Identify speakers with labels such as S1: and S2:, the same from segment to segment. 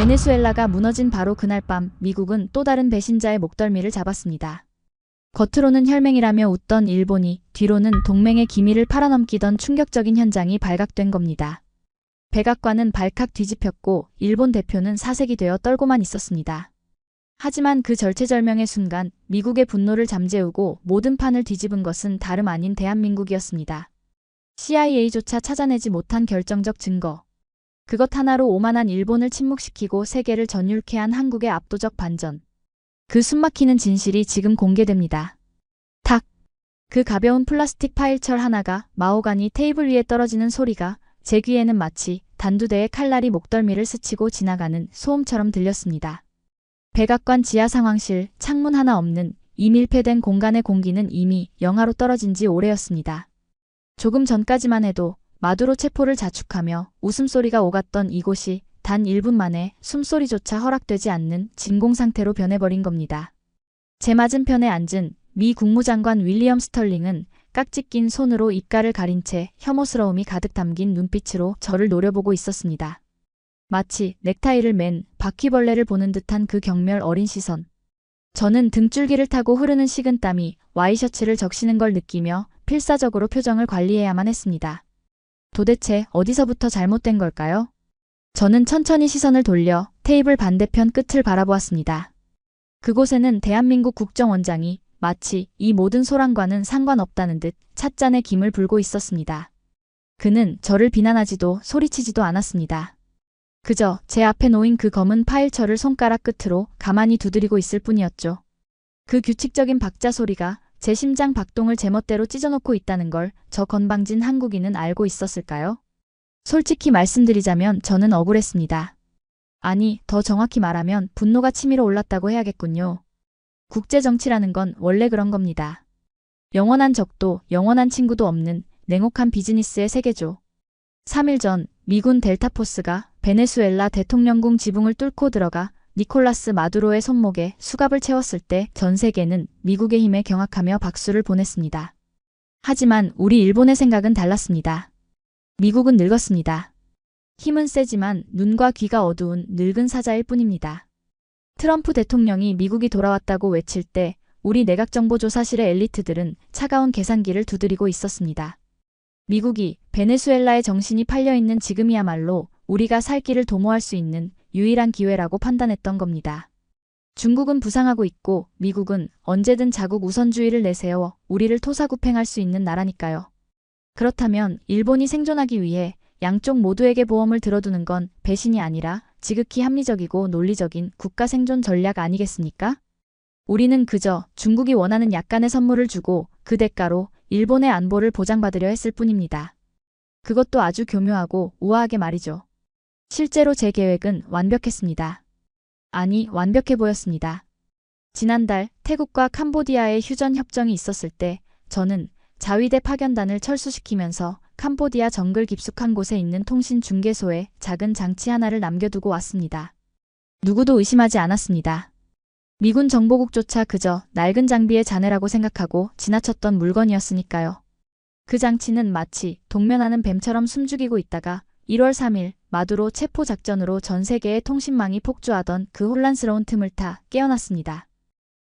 S1: 베네수엘라가 무너진 바로 그날 밤 미국은 또 다른 배신자의 목덜미를 잡았습니다. 겉으로는 혈맹이라며 웃던 일본이 뒤로는 동맹의 기밀을 팔아넘기던 충격적인 현장이 발각된 겁니다. 백악관은 발칵 뒤집혔고 일본 대표는 사색이 되어 떨고만 있었습니다. 하지만 그 절체절명의 순간 미국의 분노를 잠재우고 모든 판을 뒤집은 것은 다름 아닌 대한민국이었습니다. CIA조차 찾아내지 못한 결정적 증거. 그것 하나로 오만한 일본을 침묵시키고 세계를 전율케 한 한국의 압도적 반전. 그 숨막히는 진실이 지금 공개됩니다. 탁! 그 가벼운 플라스틱 파일철 하나가 마호가니 테이블 위에 떨어지는 소리가 제 귀에는 마치 단두대의 칼날이 목덜미를 스치고 지나가는 소음처럼 들렸습니다. 백악관 지하 상황실, 창문 하나 없는 이 밀폐된 공간의 공기는 이미 영하로 떨어진 지 오래였습니다. 조금 전까지만 해도 마두로 체포를 자축하며 웃음소리가 오갔던 이곳이 단 1분 만에 숨소리조차 허락되지 않는 진공 상태로 변해버린 겁니다. 제 맞은편에 앉은 미 국무장관 윌리엄 스털링은 깍지 낀 손으로 입가를 가린 채 혐오스러움이 가득 담긴 눈빛으로 저를 노려보고 있었습니다. 마치 넥타이를 맨 바퀴벌레를 보는 듯한 그 경멸 어린 시선. 저는 등줄기를 타고 흐르는 식은땀이 와이셔츠를 적시는 걸 느끼며 필사적으로 표정을 관리해야만 했습니다. 도대체 어디서부터 잘못된 걸까요? 저는 천천히 시선을 돌려 테이블 반대편 끝을 바라보았습니다. 그곳에는 대한민국 국정원장이 마치 이 모든 소란과는 상관없다는 듯 찻잔에 김을 불고 있었습니다. 그는 저를 비난하지도 소리치지도 않았습니다. 그저 제 앞에 놓인 그 검은 파일철을 손가락 끝으로 가만히 두드리고 있을 뿐이었죠. 그 규칙적인 박자 소리가 제 심장 박동을 제멋대로 찢어놓고 있다는 걸 저 건방진 한국인은 알고 있었을까요? 솔직히 말씀드리자면 저는 억울했습니다. 아니, 더 정확히 말하면 분노가 치밀어 올랐다고 해야겠군요. 국제정치라는 건 원래 그런 겁니다. 영원한 적도 영원한 친구도 없는 냉혹한 비즈니스의 세계죠. 3일 전 미군 델타포스가 베네수엘라 대통령궁 지붕을 뚫고 들어가 니콜라스 마두로의 손목에 수갑을 채웠을 때 전 세계는 미국의 힘에 경악하며 박수를 보냈습니다. 하지만 우리 일본의 생각은 달랐습니다. 미국은 늙었습니다. 힘은 세지만 눈과 귀가 어두운 늙은 사자일 뿐입니다. 트럼프 대통령이 미국이 돌아왔다고 외칠 때 우리 내각정보조사실의 엘리트들은 차가운 계산기를 두드리고 있었습니다. 미국이 베네수엘라의 정신이 팔려있는 지금이야말로 우리가 살 길을 도모할 수 있는 유일한 기회라고 판단했던 겁니다. 중국은 부상하고 있고 미국은 언제든 자국 우선주의를 내세워 우리를 토사구팽할 수 있는 나라니까요. 그렇다면 일본이 생존하기 위해 양쪽 모두에게 보험을 들어두는 건 배신이 아니라 지극히 합리적이고 논리적인 국가 생존 전략 아니겠습니까? 우리는 그저 중국이 원하는 약간의 선물을 주고 그 대가로 일본의 안보를 보장받으려 했을 뿐입니다. 그것도 아주 교묘하고 우아하게 말이죠. 실제로 제 계획은 완벽했습니다. 아니, 완벽해 보였습니다. 지난달 태국과 캄보디아의 휴전 협정이 있었을 때 저는 자위대 파견단을 철수시키면서 캄보디아 정글 깊숙한 곳에 있는 통신 중개소에 작은 장치 하나를 남겨두고 왔습니다. 누구도 의심하지 않았습니다. 미군 정보국조차 그저 낡은 장비의 잔해라고 생각하고 지나쳤던 물건이었으니까요. 그 장치는 마치 동면하는 뱀처럼 숨죽이고 있다가 1월 3일 마두로 체포 작전으로 전 세계의 통신망이 폭주하던 그 혼란스러운 틈을 타 깨어났습니다.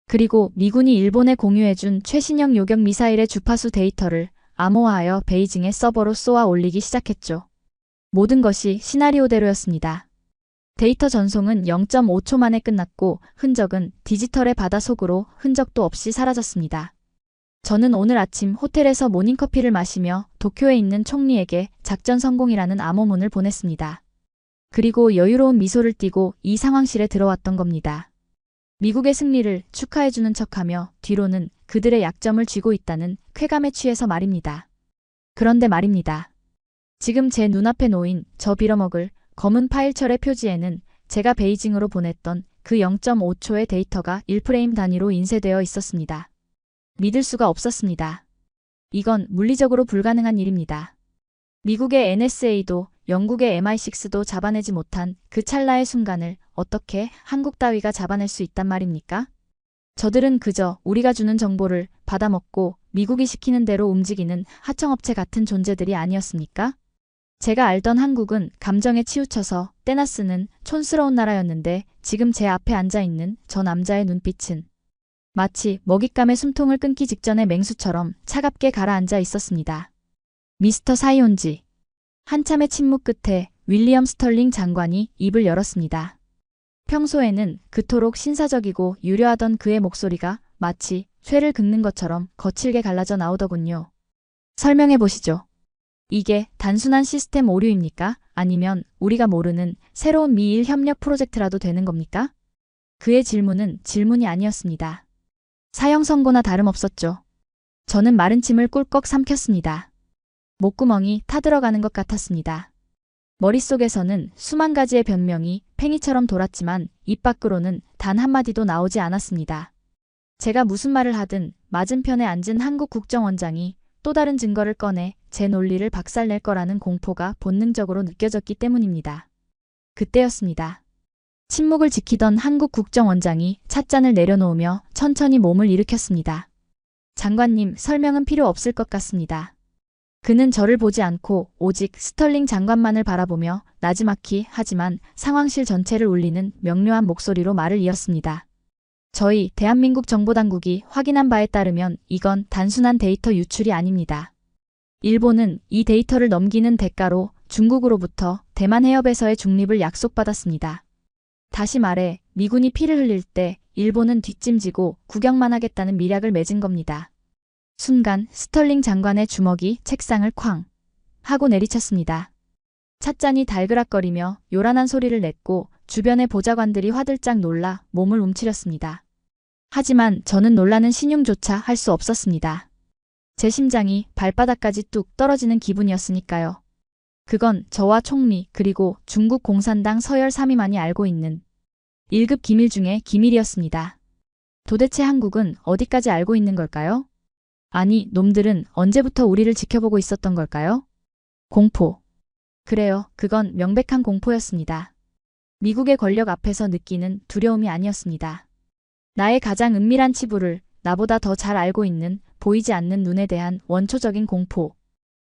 S1: 그리고 미군이 일본에 공유해준 최신형 요격 미사일의 주파수 데이터를 암호화하여 베이징의 서버로 쏘아 올리기 시작했죠. 모든 것이 시나리오대로였습니다. 데이터 전송은 0.5초 만에 끝났고 흔적은 디지털의 바다 속으로 흔적도 없이 사라졌습니다. 저는 오늘 아침 호텔에서 모닝커피를 마시며 도쿄에 있는 총리에게 작전 성공이라는 암호문을 보냈습니다. 그리고 여유로운 미소를 띠고 이 상황실에 들어왔던 겁니다. 미국의 승리를 축하해주는 척하며 뒤로는 그들의 약점을 쥐고 있다는 쾌감에 취해서 말입니다. 그런데 말입니다. 지금 제 눈앞에 놓인 저 빌어먹을 검은 파일철의 표지에는 제가 베이징으로 보냈던 그 0.5초의 데이터가 1프레임 단위로 인쇄되어 있었습니다. 믿을 수가 없었습니다. 이건 물리적으로 불가능한 일입니다. 미국의 NSA도 영국의 MI6도 잡아내지 못한 그 찰나의 순간을 어떻게 한국 따위가 잡아낼 수 있단 말입니까? 저들은 그저 우리가 주는 정보를 받아먹고 미국이 시키는 대로 움직이는 하청업체 같은 존재들이 아니었습니까? 제가 알던 한국은 감정에 치우쳐서 때나 쓰는 촌스러운 나라였는데 지금 제 앞에 앉아있는 저 남자의 눈빛은 마치 먹잇감의 숨통을 끊기 직전의 맹수처럼 차갑게 가라앉아 있었습니다. 미스터 사이온지. 한참의 침묵 끝에 윌리엄 스털링 장관이 입을 열었습니다. 평소에는 그토록 신사적이고 유려하던 그의 목소리가 마치 쇠를 긁는 것처럼 거칠게 갈라져 나오더군요. 설명해 보시죠. 이게 단순한 시스템 오류입니까? 아니면 우리가 모르는 새로운 미일 협력 프로젝트라도 되는 겁니까? 그의 질문은 질문이 아니었습니다. 사형 선고나 다름없었죠. 저는 마른 침을 꿀꺽 삼켰습니다. 목구멍이 타들어가는 것 같았습니다. 머릿속에서는 수만 가지의 변명이 팽이처럼 돌았지만 입 밖으로는 단 한마디도 나오지 않았습니다. 제가 무슨 말을 하든 맞은편에 앉은 한국 국정원장이 또 다른 증거를 꺼내 제 논리를 박살낼 거라는 공포가 본능적으로 느껴졌기 때문입니다. 그때였습니다. 침묵을 지키던 한국 국정원장이 찻잔을 내려놓으며 천천히 몸을 일으켰습니다. 장관님, 설명은 필요 없을 것 같습니다. 그는 저를 보지 않고 오직 스털링 장관만을 바라보며 나지막히 하지만 상황실 전체를 울리는 명료한 목소리로 말을 이었습니다. 저희 대한민국 정보당국이 확인한 바에 따르면 이건 단순한 데이터 유출이 아닙니다. 일본은 이 데이터를 넘기는 대가로 중국으로부터 대만 해협에서의 중립을 약속받았습니다. 다시 말해 미군이 피를 흘릴 때 일본은 뒷짐지고 구경만 하겠다는 밀약을 맺은 겁니다. 순간 스털링 장관의 주먹이 책상을 쾅 하고 내리쳤습니다. 찻잔이 달그락거리며 요란한 소리를 냈고 주변의 보좌관들이 화들짝 놀라 몸을 움츠렸습니다. 하지만 저는 놀라는 신용조차 할 수 없었습니다. 제 심장이 발바닥까지 뚝 떨어지는 기분이었으니까요. 그건 저와 총리 그리고 중국 공산당 서열 3위만이 알고 있는 1급 기밀 중에 기밀이었습니다. 도대체 한국은 어디까지 알고 있는 걸까요? 아니, 놈들은 언제부터 우리를 지켜보고 있었던 걸까요? 공포. 그래요, 그건 명백한 공포였습니다. 미국의 권력 앞에서 느끼는 두려움이 아니었습니다. 나의 가장 은밀한 치부를 나보다 더 잘 알고 있는 보이지 않는 눈에 대한 원초적인 공포.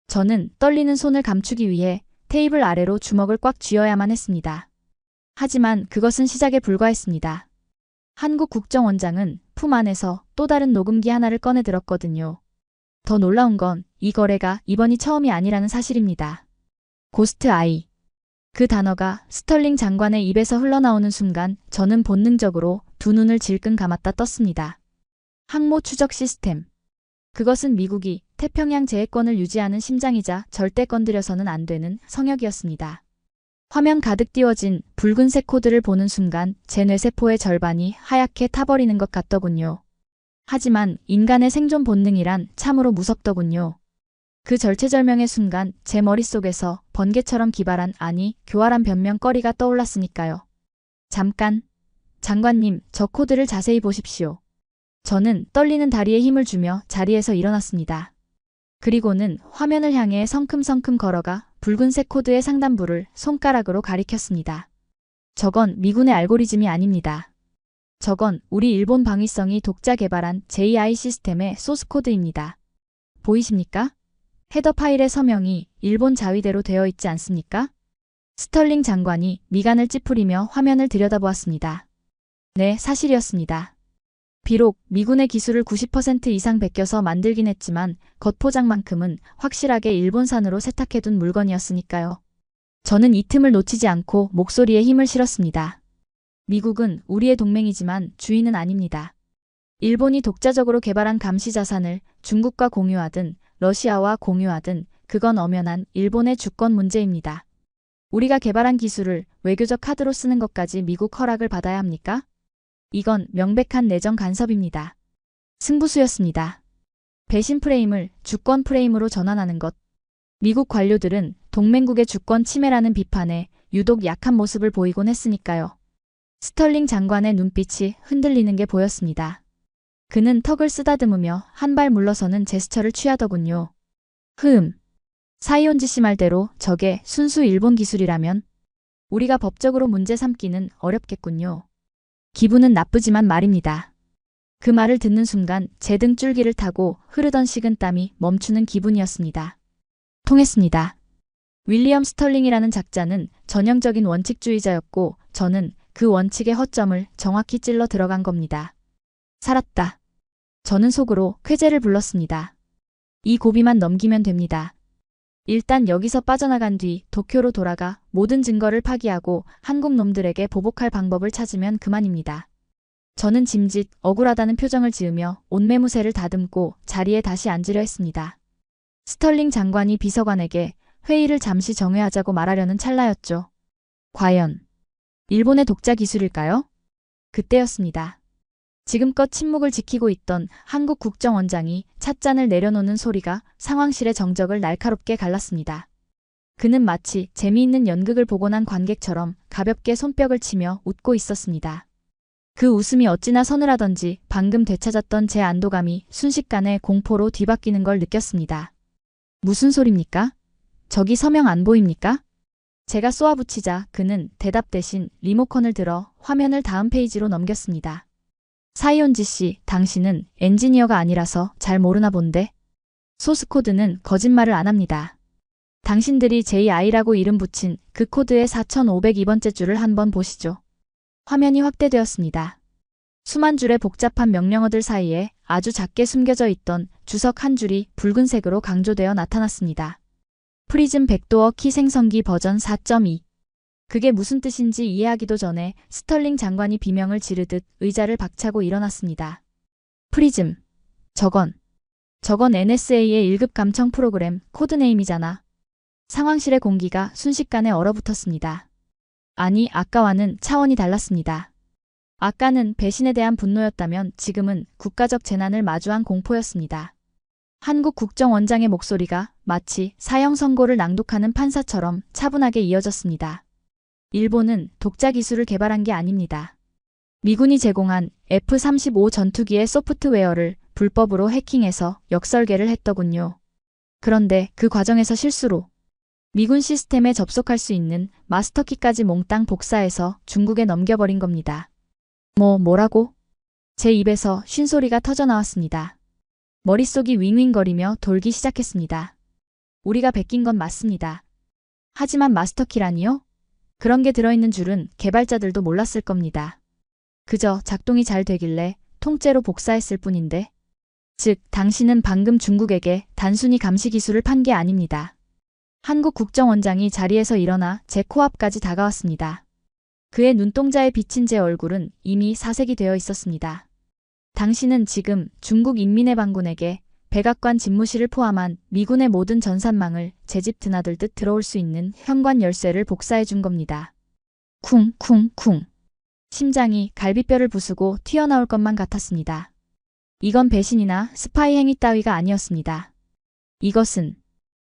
S1: 저는 떨리는 손을 감추기 위해 테이블 아래로 주먹을 꽉 쥐어야만 했습니다. 하지만 그것은 시작에 불과했습니다. 한국 국정원장은 품 안에서 또 다른 녹음기 하나를 꺼내 들었거든요. 더 놀라운 건 이 거래가 이번이 처음이 아니라는 사실입니다. 고스트 아이. 그 단어가 스털링 장관의 입에서 흘러나오는 순간 저는 본능적으로 두 눈을 질끈 감았다 떴습니다. 항모 추적 시스템. 그것은 미국이 태평양 제해권을 유지하는 심장이자 절대 건드려서는 안 되는 성역이었습니다. 화면 가득 띄워진 붉은색 코드를 보는 순간 제 뇌세포의 절반이 하얗게 타버리는 것 같더군요. 하지만 인간의 생존 본능이란 참으로 무섭더군요. 그 절체절명의 순간 제 머릿속에서 번개처럼 기발한 아니 교활한 변명거리가 떠올랐으니까요. 잠깐. 장관님, 저 코드를 자세히 보십시오. 저는 떨리는 다리에 힘을 주며 자리에서 일어났습니다. 그리고는 화면을 향해 성큼성큼 걸어가 붉은색 코드의 상단부를 손가락으로 가리켰습니다. 저건 미군의 알고리즘이 아닙니다. 저건 우리 일본 방위성이 독자 개발한 JI 시스템의 소스코드입니다. 보이십니까? 헤더 파일의 서명이 일본 자위대로 되어 있지 않습니까? 스털링 장관이 미간을 찌푸리며 화면을 들여다보았습니다. 네, 사실이었습니다. 비록 미군의 기술을 90% 이상 베껴서 만들긴 했지만 겉포장만큼은 확실하게 일본산으로 세탁해둔 물건이었으니까요. 저는 이 틈을 놓치지 않고 목소리에 힘을 실었습니다. 미국은 우리의 동맹이지만 주인은 아닙니다. 일본이 독자적으로 개발한 감시 자산을 중국과 공유하든 러시아와 공유하든 그건 엄연한 일본의 주권 문제입니다. 우리가 개발한 기술을 외교적 카드로 쓰는 것까지 미국 허락을 받아야 합니까? 이건 명백한 내정 간섭입니다. 승부수였습니다. 배신 프레임을 주권 프레임으로 전환하는 것. 미국 관료들은 동맹국의 주권 침해라는 비판에 유독 약한 모습을 보이곤 했으니까요. 스털링 장관의 눈빛이 흔들리는 게 보였습니다. 그는 턱을 쓰다듬으며 한 발 물러서는 제스처를 취하더군요. 사이온지 씨 말대로 저게 순수 일본 기술이라면 우리가 법적으로 문제 삼기는 어렵겠군요. 기분은 나쁘지만 말입니다. 그 말을 듣는 순간 제 등 줄기를 타고 흐르던 식은땀이 멈추는 기분이었습니다. 통했습니다. 윌리엄 스털링이라는 작자는 전형적인 원칙주의자였고 저는 그 원칙의 허점을 정확히 찔러 들어간 겁니다. 살았다. 저는 속으로 쾌재를 불렀습니다. 이 고비만 넘기면 됩니다. 일단 여기서 빠져나간 뒤 도쿄로 돌아가 모든 증거를 파기하고 한국 놈들에게 보복할 방법을 찾으면 그만입니다. 저는 짐짓 억울하다는 표정을 지으며 옷매무새를 다듬고 자리에 다시 앉으려 했습니다. 스털링 장관이 비서관에게 회의를 잠시 정회하자고 말하려는 찰나였죠. 과연 일본의 독자 기술일까요? 그때였습니다. 지금껏 침묵을 지키고 있던 한국 국정원장이 찻잔을 내려놓는 소리가 상황실의 정적을 날카롭게 갈랐습니다. 그는 마치 재미있는 연극을 보고 난 관객처럼 가볍게 손뼉을 치며 웃고 있었습니다. 그 웃음이 어찌나 서늘하던지 방금 되찾았던 제 안도감이 순식간에 공포로 뒤바뀌는 걸 느꼈습니다. 무슨 소립니까? 저기 서명 안 보입니까? 제가 쏘아붙이자 그는 대답 대신 리모컨을 들어 화면을 다음 페이지로 넘겼습니다. 사이온지 씨, 당신은 엔지니어가 아니라서 잘 모르나 본데. 소스 코드는 거짓말을 안 합니다. 당신들이 JI라고 이름 붙인 그 코드의 4502번째 줄을 한번 보시죠. 화면이 확대되었습니다. 수만 줄의 복잡한 명령어들 사이에 아주 작게 숨겨져 있던 주석 한 줄이 붉은색으로 강조되어 나타났습니다. 프리즘 백도어 키 생성기 버전 4.2. 그게 무슨 뜻인지 이해하기도 전에 스털링 장관이 비명을 지르듯 의자를 박차고 일어났습니다. 프리즘. 저건 NSA의 1급 감청 프로그램 코드네임이잖아. 상황실의 공기가 순식간에 얼어붙었습니다. 아니, 아까와는 차원이 달랐습니다. 아까는 배신에 대한 분노였다면 지금은 국가적 재난을 마주한 공포였습니다. 한국 국정원장의 목소리가 마치 사형 선고를 낭독하는 판사처럼 차분하게 이어졌습니다. 일본은 독자 기술을 개발한 게 아닙니다. 미군이 제공한 F-35 전투기의 소프트웨어를 불법으로 해킹해서 역설계를 했더군요. 그런데 그 과정에서 실수로 미군 시스템에 접속할 수 있는 마스터키까지 몽땅 복사해서 중국에 넘겨버린 겁니다. 뭐라고? 제 입에서 쉰소리가 터져나왔습니다. 머릿속이 윙윙거리며 돌기 시작했습니다. 우리가 베낀 건 맞습니다. 하지만 마스터키라니요? 그런 게 들어있는 줄은 개발자들도 몰랐을 겁니다. 그저 작동이 잘 되길래 통째로 복사했을 뿐인데. 즉, 당신은 방금 중국에게 단순히 감시 기술을 판 게 아닙니다. 한국 국정원장이 자리에서 일어나 제 코앞까지 다가왔습니다. 그의 눈동자에 비친 제 얼굴은 이미 사색이 되어 있었습니다. 당신은 지금 중국 인민의 반군에게 백악관 집무실을 포함한 미군의 모든 전산망을 제 집 드나들듯 들어올 수 있는 현관 열쇠를 복사해 준 겁니다. 쿵쿵쿵. 심장이 갈비뼈를 부수고 튀어나올 것만 같았습니다. 이건 배신이나 스파이 행위 따위가 아니었습니다. 이것은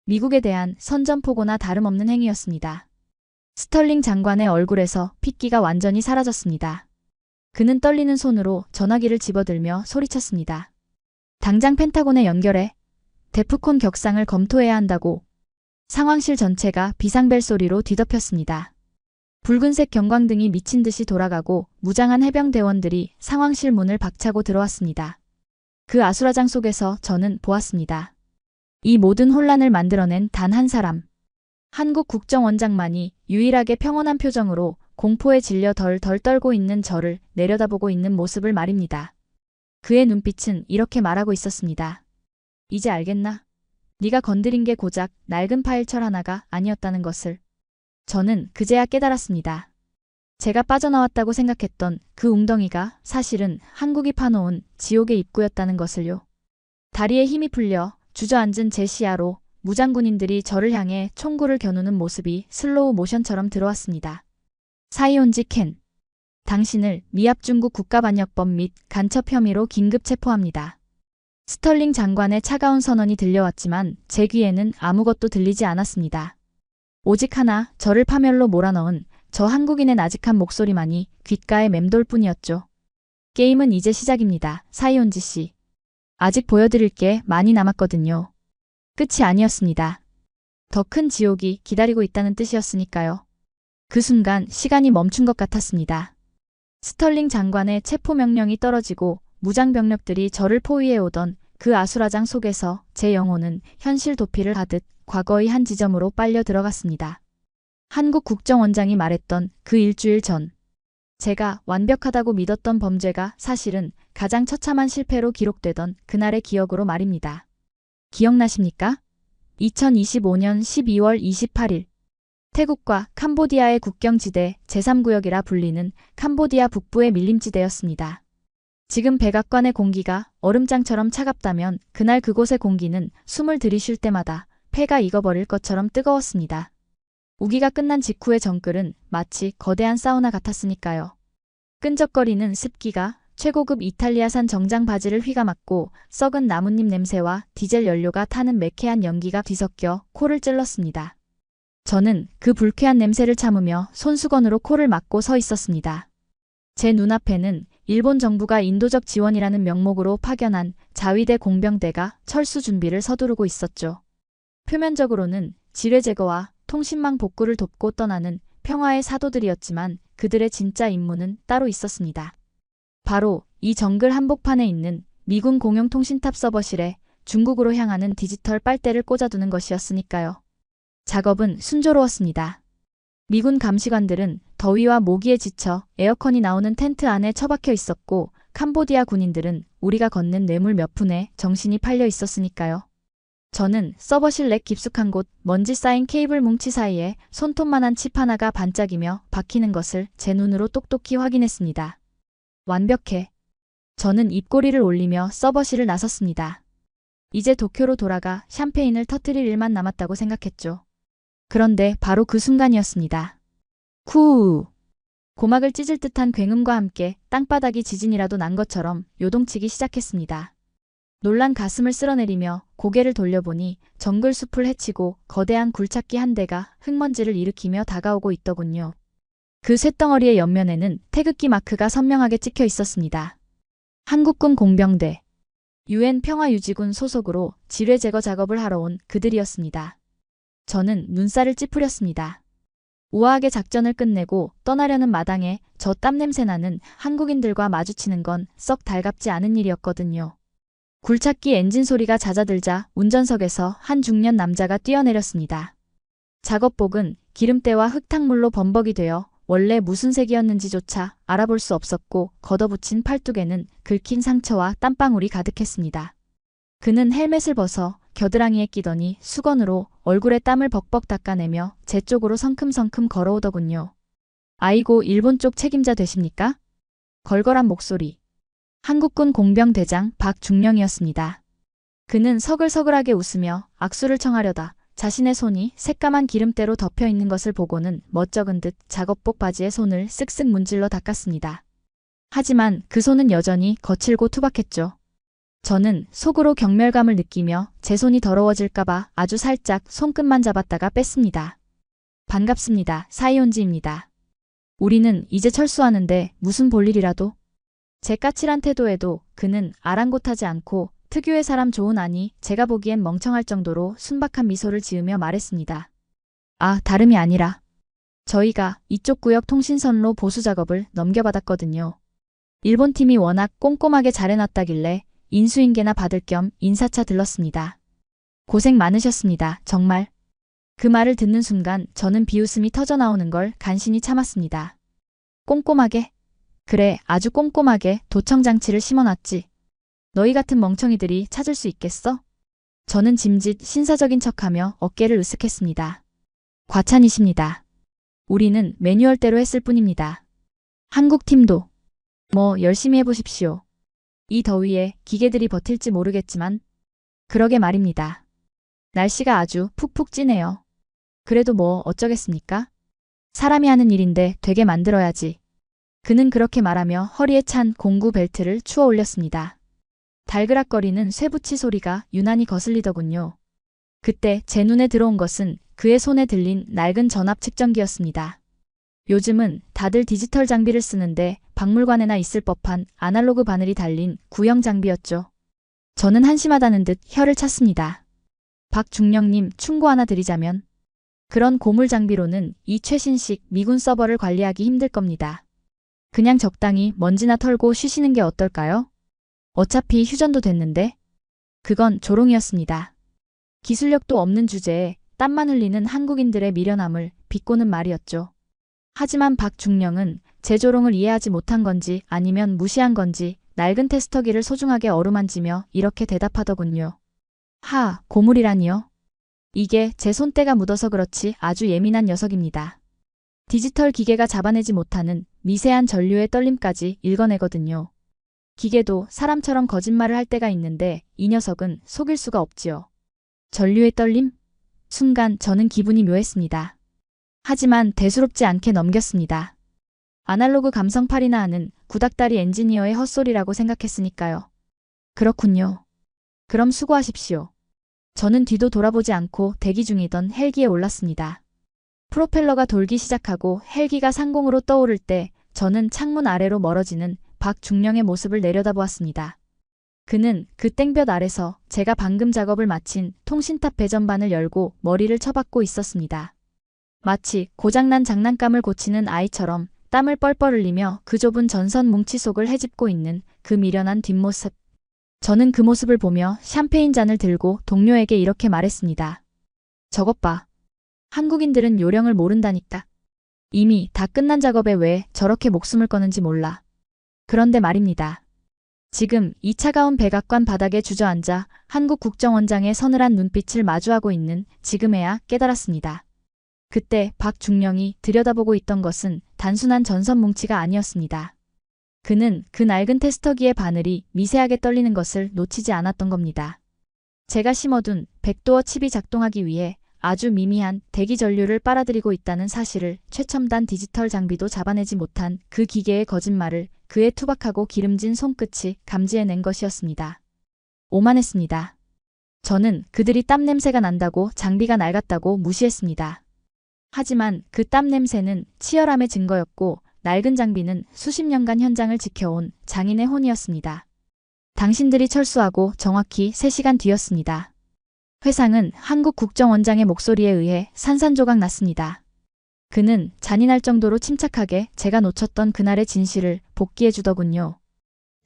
S1: 미국에 대한 선전포고나 다름없는 행위였습니다. 스털링 장관의 얼굴에서 핏기가 완전히 사라졌습니다. 그는 떨리는 손으로 전화기를 집어들며 소리쳤습니다. 당장 펜타곤에 연결해. 데프콘 격상을 검토해야 한다고. 상황실 전체가 비상벨 소리로 뒤덮였습니다. 붉은색 경광등이 미친 듯이 돌아가고 무장한 해병대원들이 상황실 문을 박차고 들어왔습니다. 그 아수라장 속에서 저는 보았습니다. 이 모든 혼란을 만들어낸 단 한 사람. 한국 국정원장만이 유일하게 평온한 표정으로 공포에 질려 덜덜 떨고 있는 저를 내려다보고 있는 모습을 말입니다. 그의 눈빛은 이렇게 말하고 있었습니다. 이제 알겠나? 네가 건드린 게 고작 낡은 파일철 하나가 아니었다는 것을. 저는 그제야 깨달았습니다. 제가 빠져나왔다고 생각했던 그 웅덩이가 사실은 한국이 파놓은 지옥의 입구였다는 것을요. 다리에 힘이 풀려 주저앉은 제 시야로 무장군인들이 저를 향해 총구를 겨누는 모습이 슬로우 모션처럼 들어왔습니다. 사이온지 켄. 당신을 미합중국 국가반역범 및 간첩 혐의로 긴급 체포합니다. 스털링 장관의 차가운 선언이 들려왔지만 제 귀에는 아무것도 들리지 않았습니다. 오직 하나 저를 파멸로 몰아넣은 저 한국인의 나직한 목소리만이 귓가에 맴돌 뿐이었죠. 게임은 이제 시작입니다. 사이온지 씨. 아직 보여드릴 게 많이 남았거든요. 끝이 아니었습니다. 더 큰 지옥이 기다리고 있다는 뜻이었으니까요. 그 순간 시간이 멈춘 것 같았습니다. 스털링 장관의 체포 명령이 떨어지고 무장병력들이 저를 포위해 오던 그 아수라장 속에서 제 영혼은 현실 도피를 하듯 과거의 한 지점으로 빨려 들어갔습니다. 한국 국정원장이 말했던 그 일주일 전, 제가 완벽하다고 믿었던 범죄가 사실은 가장 처참한 실패로 기록되던 그날의 기억으로 말입니다. 기억나십니까? 2025년 12월 28일. 태국과 캄보디아의 국경지대 제3구역이라 불리는 캄보디아 북부의 밀림지대였습니다. 지금 백악관의 공기가 얼음장처럼 차갑다면 그날 그곳의 공기는 숨을 들이쉴 때마다 폐가 익어버릴 것처럼 뜨거웠습니다. 우기가 끝난 직후의 정글은 마치 거대한 사우나 같았으니까요. 끈적거리는 습기가 최고급 이탈리아산 정장 바지를 휘감았고 썩은 나뭇잎 냄새와 디젤 연료가 타는 매캐한 연기가 뒤섞여 코를 찔렀습니다. 저는 그 불쾌한 냄새를 참으며 손수건으로 코를 막고 서 있었습니다. 제 눈앞에는 일본 정부가 인도적 지원이라는 명목으로 파견한 자위대 공병대가 철수 준비를 서두르고 있었죠. 표면적으로는 지뢰 제거와 통신망 복구를 돕고 떠나는 평화의 사도들이었지만 그들의 진짜 임무는 따로 있었습니다. 바로 이 정글 한복판에 있는 미군 공용통신탑 서버실에 중국으로 향하는 디지털 빨대를 꽂아두는 것이었으니까요. 작업은 순조로웠습니다. 미군 감시관들은 더위와 모기에 지쳐 에어컨이 나오는 텐트 안에 처박혀 있었고 캄보디아 군인들은 우리가 걷는 뇌물 몇 푼에 정신이 팔려 있었으니까요. 저는 서버실 내 깊숙한 곳 먼지 쌓인 케이블 뭉치 사이에 손톱만한 칩 하나가 반짝이며 박히는 것을 제 눈으로 똑똑히 확인했습니다. 완벽해. 저는 입꼬리를 올리며 서버실을 나섰습니다. 이제 도쿄로 돌아가 샴페인을 터뜨릴 일만 남았다고 생각했죠. 그런데 바로 그 순간이었습니다. 쿠우! 고막을 찢을 듯한 굉음과 함께 땅바닥이 지진이라도 난 것처럼 요동치기 시작했습니다. 놀란 가슴을 쓸어내리며 고개를 돌려보니 정글 숲을 헤치고 거대한 굴착기 한 대가 흙먼지를 일으키며 다가오고 있더군요. 그 쇳덩어리의 옆면에는 태극기 마크가 선명하게 찍혀 있었습니다. 한국군 공병대, UN 평화유지군 소속으로 지뢰 제거 작업을 하러 온 그들이었습니다. 저는 눈살을 찌푸렸습니다. 우아하게 작전을 끝내고 떠나려는 마당에 저 땀냄새 나는 한국인들과 마주치는 건 썩 달갑지 않은 일이었거든요. 굴착기 엔진 소리가 잦아들자 운전석에서 한 중년 남자가 뛰어내렸습니다. 작업복은 기름때와 흙탕물로 범벅이 되어 원래 무슨 색이었는지조차 알아볼 수 없었고 걷어붙인 팔뚝에는 긁힌 상처와 땀방울이 가득했습니다. 그는 헬멧을 벗어 겨드랑이에 끼더니 수건으로 얼굴에 땀을 벅벅 닦아내며 제 쪽으로 성큼성큼 걸어오더군요. 아이고, 일본 쪽 책임자 되십니까? 걸걸한 목소리. 한국군 공병대장 박중령이었습니다. 그는 서글서글하게 웃으며 악수를 청하려다 자신의 손이 새까만 기름때로 덮여 있는 것을 보고는 멋쩍은 듯 작업복 바지에 손을 쓱쓱 문질러 닦았습니다. 하지만 그 손은 여전히 거칠고 투박했죠. 저는 속으로 경멸감을 느끼며 제 손이 더러워질까봐 아주 살짝 손끝만 잡았다가 뺐습니다. 반갑습니다. 사이온지입니다. 우리는 이제 철수하는데 무슨 볼일이라도? 제 까칠한 태도에도 그는 아랑곳하지 않고 특유의 사람 좋은 아니 제가 보기엔 멍청할 정도로 순박한 미소를 지으며 말했습니다. 아, 다름이 아니라 저희가 이쪽 구역 통신선로 보수 작업을 넘겨받았거든요. 일본 팀이 워낙 꼼꼼하게 잘해놨다길래 인수인계나 받을 겸 인사차 들렀습니다. 고생 많으셨습니다. 정말. 그 말을 듣는 순간 저는 비웃음이 터져나오는 걸 간신히 참았습니다. 꼼꼼하게? 그래, 아주 꼼꼼하게 도청장치를 심어놨지. 너희 같은 멍청이들이 찾을 수 있겠어? 저는 짐짓 신사적인 척하며 어깨를 으쓱했습니다. 과찬이십니다. 우리는 매뉴얼대로 했을 뿐입니다. 한국팀도 뭐 열심히 해보십시오. 이 더위에 기계들이 버틸지 모르겠지만 그러게 말입니다. 날씨가 아주 푹푹 찌네요. 그래도 뭐 어쩌겠습니까? 사람이 하는 일인데 되게 만들어야지. 그는 그렇게 말하며 허리에 찬 공구 벨트를 추어 올렸습니다. 달그락거리는 쇠붙이 소리가 유난히 거슬리더군요. 그때 제 눈에 들어온 것은 그의 손에 들린 낡은 전압 측정기였습니다. 요즘은 다들 디지털 장비를 쓰는데 박물관에나 있을 법한 아날로그 바늘이 달린 구형 장비였죠. 저는 한심하다는 듯 혀를 찼습니다. 박중령님, 충고 하나 드리자면 그런 고물 장비로는 이 최신식 미군 서버를 관리하기 힘들 겁니다. 그냥 적당히 먼지나 털고 쉬시는 게 어떨까요? 어차피 휴전도 됐는데. 그건 조롱이었습니다. 기술력도 없는 주제에 땀만 흘리는 한국인들의 미련함을 비꼬는 말이었죠. 하지만 박중령은 제 조롱을 이해하지 못한 건지 아니면 무시한 건지 낡은 테스터기를 소중하게 어루만지며 이렇게 대답하더군요. 하, 고물이라니요? 이게 제 손때가 묻어서 그렇지 아주 예민한 녀석입니다. 디지털 기계가 잡아내지 못하는 미세한 전류의 떨림까지 읽어내거든요. 기계도 사람처럼 거짓말을 할 때가 있는데 이 녀석은 속일 수가 없지요. 전류의 떨림? 순간 저는 기분이 묘했습니다. 하지만 대수롭지 않게 넘겼습니다. 아날로그 감성팔이나 하는 구닥다리 엔지니어의 헛소리라고 생각했으니까요. 그렇군요. 그럼 수고하십시오. 저는 뒤도 돌아보지 않고 대기 중이던 헬기에 올랐습니다. 프로펠러가 돌기 시작하고 헬기가 상공으로 떠오를 때 저는 창문 아래로 멀어지는 박중령의 모습을 내려다보았습니다. 그는 그 땡볕 아래서 제가 방금 작업을 마친 통신탑 배전반을 열고 머리를 쳐박고 있었습니다. 마치 고장난 장난감을 고치는 아이처럼 땀을 뻘뻘 흘리며 그 좁은 전선 뭉치 속을 헤집고 있는 그 미련한 뒷모습. 저는 그 모습을 보며 샴페인 잔을 들고 동료에게 이렇게 말했습니다. 저것 봐. 한국인들은 요령을 모른다니까. 이미 다 끝난 작업에 왜 저렇게 목숨을 거는지 몰라. 그런데 말입니다. 지금 이 차가운 백악관 바닥에 주저앉아 한국 국정원장의 서늘한 눈빛을 마주하고 있는 지금에야 깨달았습니다. 그때 박중령이 들여다보고 있던 것은 단순한 전선 뭉치가 아니었습니다. 그는 그 낡은 테스터기의 바늘이 미세하게 떨리는 것을 놓치지 않았던 겁니다. 제가 심어둔 백도어 칩이 작동하기 위해 아주 미미한 대기 전류를 빨아들이고 있다는 사실을 최첨단 디지털 장비도 잡아내지 못한 그 기계의 거짓말을 그의 투박하고 기름진 손끝이 감지해낸 것이었습니다. 오만했습니다. 저는 그들이 땀 냄새가 난다고 장비가 낡았다고 무시했습니다. 하지만 그 땀 냄새는 치열함의 증거였고 낡은 장비는 수십 년간 현장을 지켜온 장인의 혼이었습니다. 당신들이 철수하고 정확히 3시간 뒤였습니다. 회상은 한국 국정원장의 목소리에 의해 산산조각 났습니다. 그는 잔인할 정도로 침착하게 제가 놓쳤던 그날의 진실을 복기해 주더군요.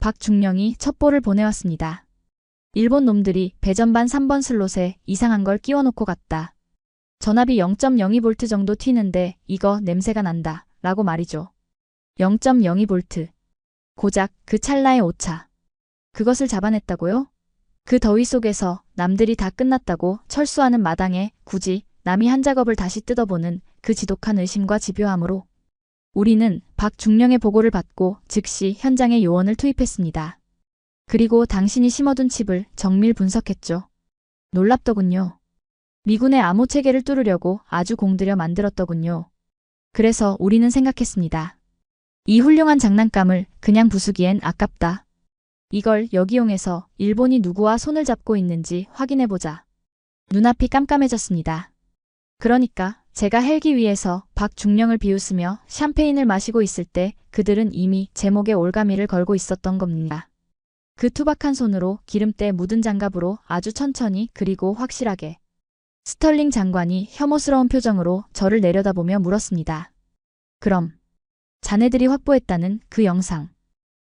S1: 박중령이 첩보를 보내왔습니다. 일본 놈들이 배전반 3번 슬롯에 이상한 걸 끼워놓고 갔다. 전압이 0.02V 정도 튀는데 이거 냄새가 난다. 라고 말이죠. 0.02V. 고작 그 찰나의 오차. 그것을 잡아냈다고요? 그 더위 속에서 남들이 다 끝났다고 철수하는 마당에 굳이 남이 한 작업을 다시 뜯어보는 그 지독한 의심과 집요함으로 우리는 박중령의 보고를 받고 즉시 현장에 요원을 투입했습니다. 그리고 당신이 심어둔 칩을 정밀 분석했죠. 놀랍더군요. 미군의 암호 체계를 뚫으려고 아주 공들여 만들었더군요. 그래서 우리는 생각했습니다. 이 훌륭한 장난감을 그냥 부수기엔 아깝다. 이걸 역이용해서 일본이 누구와 손을 잡고 있는지 확인해보자. 눈앞이 깜깜해졌습니다. 그러니까 제가 헬기 위에서 박중령을 비웃으며 샴페인을 마시고 있을 때 그들은 이미 제 목에 올가미를 걸고 있었던 겁니다. 그 투박한 손으로 기름때 묻은 장갑으로 아주 천천히 그리고 확실하게. 스털링 장관이 혐오스러운 표정으로 저를 내려다보며 물었습니다. 그럼 자네들이 확보했다는 그 영상.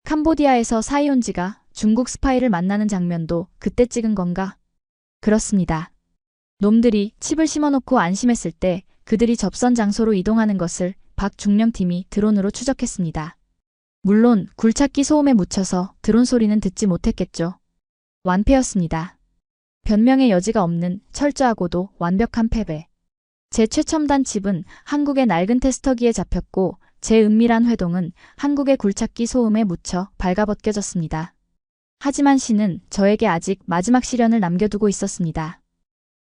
S1: 캄보디아에서 사이온지가 중국 스파이를 만나는 장면도 그때 찍은 건가? 그렇습니다. 놈들이 칩을 심어놓고 안심했을 때 그들이 접선 장소로 이동하는 것을 박중령 팀이 드론으로 추적했습니다. 물론 굴착기 소음에 묻혀서 드론 소리는 듣지 못했겠죠. 완패였습니다. 변명의 여지가 없는 철저하고도 완벽한 패배. 제 최첨단 칩은 한국의 낡은 테스터기에 잡혔고 제 은밀한 회동은 한국의 굴착기 소음에 묻혀 발가벗겨졌습니다. 하지만 신은 저에게 아직 마지막 시련을 남겨두고 있었습니다.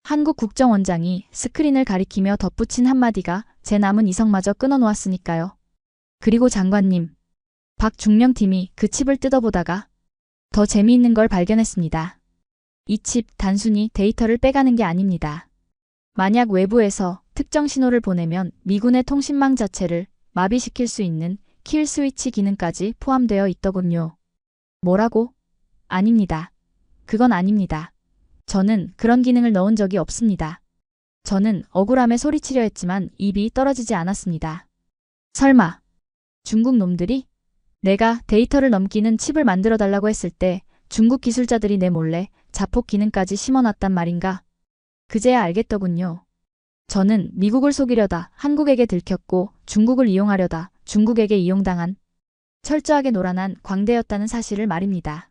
S1: 한국 국정원장이 스크린을 가리키며 덧붙인 한마디가 제 남은 이성마저 끊어놓았으니까요. 그리고 장관님, 박중령 팀이 그 칩을 뜯어보다가 더 재미있는 걸 발견했습니다. 이 칩 단순히 데이터를 빼가는 게 아닙니다. 만약 외부에서 특정 신호를 보내면 미군의 통신망 자체를 마비시킬 수 있는 킬 스위치 기능까지 포함되어 있더군요. 뭐라고? 아닙니다. 그건 아닙니다. 저는 그런 기능을 넣은 적이 없습니다. 저는 억울함에 소리치려 했지만 입이 떨어지지 않았습니다. 설마 중국 놈들이? 내가 데이터를 넘기는 칩을 만들어 달라고 했을 때 중국 기술자들이 내 몰래 자폭 기능까지 심어놨단 말인가? 그제야 알겠더군요. 저는 미국을 속이려다 한국에게 들켰고 중국을 이용하려다 중국에게 이용당한 철저하게 노란한 광대였다는 사실을 말입니다.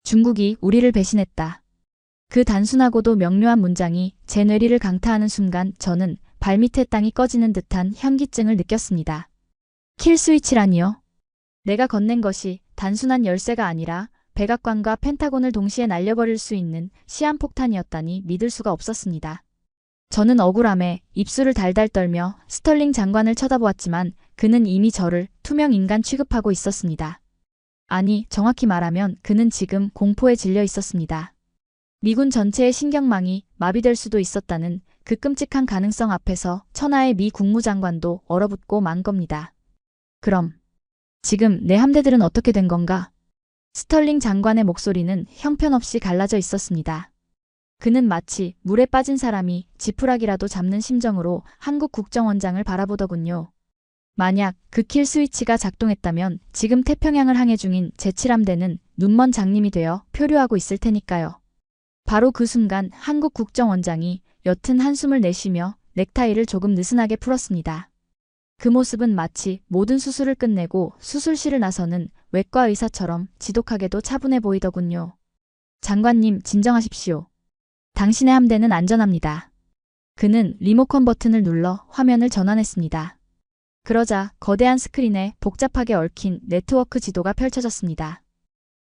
S1: 중국이 우리를 배신했다. 그 단순하고도 명료한 문장이 제 뇌리를 강타하는 순간 저는 발밑에 땅이 꺼지는 듯한 현기증을 느꼈습니다. 킬 스위치라니요? 내가 건넨 것이 단순한 열쇠가 아니라 백악관과 펜타곤을 동시에 날려버릴 수 있는 시한폭탄이었다니 믿을 수가 없었습니다. 저는 억울함에 입술을 달달 떨며 스털링 장관을 쳐다보았지만 그는 이미 저를 투명 인간 취급하고 있었습니다. 아니, 정확히 말하면 그는 지금 공포에 질려 있었습니다. 미군 전체의 신경망이 마비될 수도 있었다는 그 끔찍한 가능성 앞에서 천하의 미 국무장관도 얼어붙고 만 겁니다. 그럼 지금 내 함대들은 어떻게 된 건가? 스털링 장관의 목소리는 형편없이 갈라져 있었습니다. 그는 마치 물에 빠진 사람이 지푸라기라도 잡는 심정으로 한국 국정원장을 바라보더군요. 만약 그 킬 스위치가 작동했다면 지금 태평양을 항해 중인 제7함대는 눈먼 장님이 되어 표류하고 있을 테니까요. 바로 그 순간 한국 국정원장이 옅은 한숨을 내쉬며 넥타이를 조금 느슨하게 풀었습니다. 그 모습은 마치 모든 수술을 끝내고 수술실을 나서는 외과 의사처럼 지독하게도 차분해 보이더군요. 장관님, 진정하십시오. 당신의 함대는 안전합니다. 그는 리모컨 버튼을 눌러 화면을 전환했습니다. 그러자 거대한 스크린에 복잡하게 얽힌 네트워크 지도가 펼쳐졌습니다.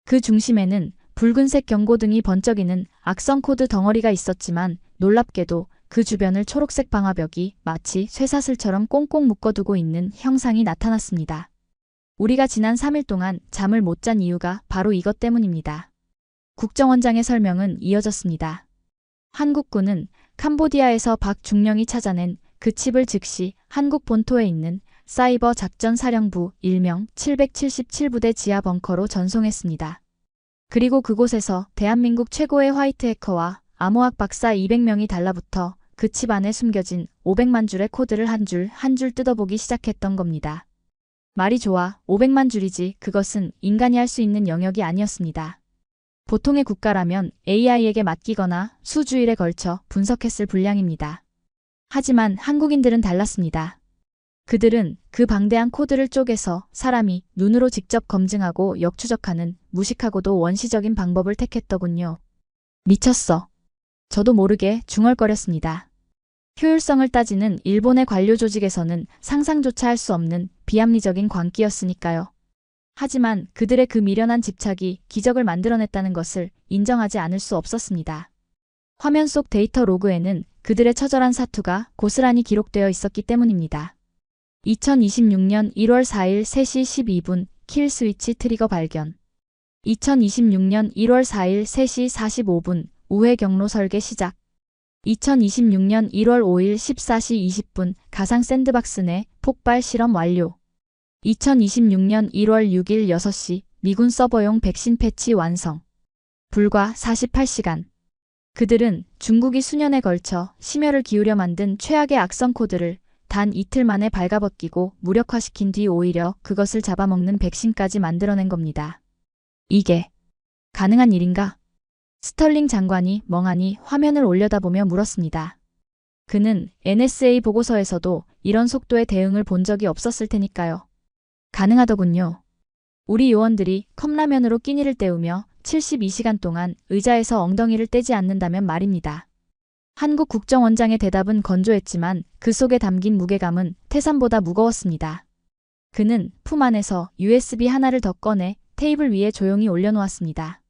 S1: 그 중심에는 붉은색 경고등이 번쩍이는 악성 코드 덩어리가 있었지만 놀랍게도 그 주변을 초록색 방화벽이 마치 쇠사슬처럼 꽁꽁 묶어두고 있는 형상이 나타났습니다. 우리가 지난 3일 동안 잠을 못 잔 이유가 바로 이것 때문입니다. 국정원장의 설명은 이어졌습니다. 한국군은 캄보디아에서 박중령이 찾아낸 그 칩을 즉시 한국 본토에 있는 사이버 작전사령부 일명 777부대 지하 벙커로 전송했습니다. 그리고 그곳에서 대한민국 최고의 화이트 해커와 암호학 박사 200명이 달라붙어 그 칩 안에 숨겨진 500만 줄의 코드를 한 줄 한 줄 뜯어보기 시작했던 겁니다. 말이 좋아 500만 줄이지 그것은 인간이 할 수 있는 영역이 아니었습니다. 보통의 국가라면 AI에게 맡기거나 수주일에 걸쳐 분석했을 분량입니다. 하지만 한국인들은 달랐습니다. 그들은 그 방대한 코드를 쪼개서 사람이 눈으로 직접 검증하고 역추적하는 무식하고도 원시적인 방법을 택했더군요. 미쳤어. 저도 모르게 중얼거렸습니다. 효율성을 따지는 일본의 관료 조직에서는 상상조차 할 수 없는 비합리적인 광기였으니까요. 하지만 그들의 그 미련한 집착이 기적을 만들어냈다는 것을 인정하지 않을 수 없었습니다. 화면 속 데이터 로그에는 그들의 처절한 사투가 고스란히 기록되어 있었기 때문입니다. 2026년 1월 4일 3시 12분 킬 스위치 트리거 발견. 2026년 1월 4일 3시 45분 우회 경로 설계 시작. 2026년 1월 5일 14시 20분 가상 샌드박스 내 폭발 실험 완료. 2026년 1월 6일 6시 미군 서버용 백신 패치 완성. 불과 48시간. 그들은 중국이 수년에 걸쳐 심혈을 기울여 만든 최악의 악성 코드를 단 이틀 만에 발가벗기고 무력화시킨 뒤 오히려 그것을 잡아먹는 백신까지 만들어낸 겁니다. 이게 가능한 일인가? 스털링 장관이 멍하니 화면을 올려다보며 물었습니다. 그는 NSA 보고서에서도 이런 속도의 대응을 본 적이 없었을 테니까요. 가능하더군요. 우리 요원들이 컵라면으로 끼니를 때우며 72시간 동안 의자에서 엉덩이를 떼지 않는다면 말입니다. 한국 국정원장의 대답은 건조했지만 그 속에 담긴 무게감은 태산보다 무거웠습니다. 그는 품 안에서 USB 하나를 더 꺼내 테이블 위에 조용히 올려놓았습니다.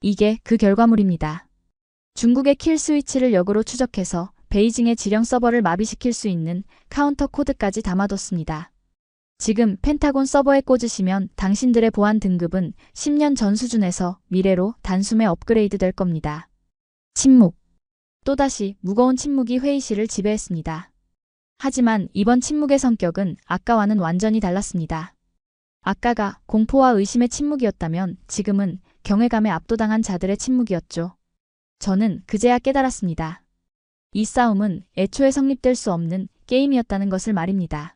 S1: 이게 그 결과물입니다. 중국의 킬 스위치를 역으로 추적해서 베이징의 지령 서버를 마비시킬 수 있는 카운터 코드까지 담아뒀습니다. 지금 펜타곤 서버에 꽂으시면 당신들의 보안 등급은 10년 전 수준에서 미래로 단숨에 업그레이드 될 겁니다. 침묵. 또다시 무거운 침묵이 회의실을 지배했습니다. 하지만 이번 침묵의 성격은 아까와는 완전히 달랐습니다. 아까가 공포와 의심의 침묵이었다면 지금은 경외감에 압도당한 자들의 침묵이었죠. 저는 그제야 깨달았습니다. 이 싸움은 애초에 성립될 수 없는 게임이었다는 것을 말입니다.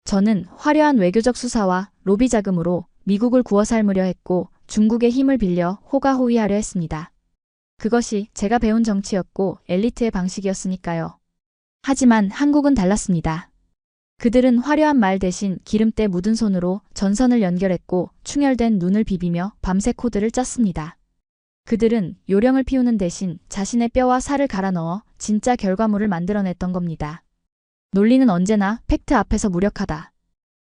S1: 저는 화려한 외교적 수사와 로비 자금으로 미국을 구워 삶으려 했고 중국의 힘을 빌려 호가호위하려 했습니다. 그것이 제가 배운 정치였고 엘리트의 방식이었으니까요. 하지만 한국은 달랐습니다. 그들은 화려한 말 대신 기름때 묻은 손으로 전선을 연결했고 충혈된 눈을 비비며 밤새 코드를 짰습니다. 그들은 요령을 피우는 대신 자신의 뼈와 살을 갈아 넣어 진짜 결과물을 만들어냈던 겁니다. 논리는 언제나 팩트 앞에서 무력하다.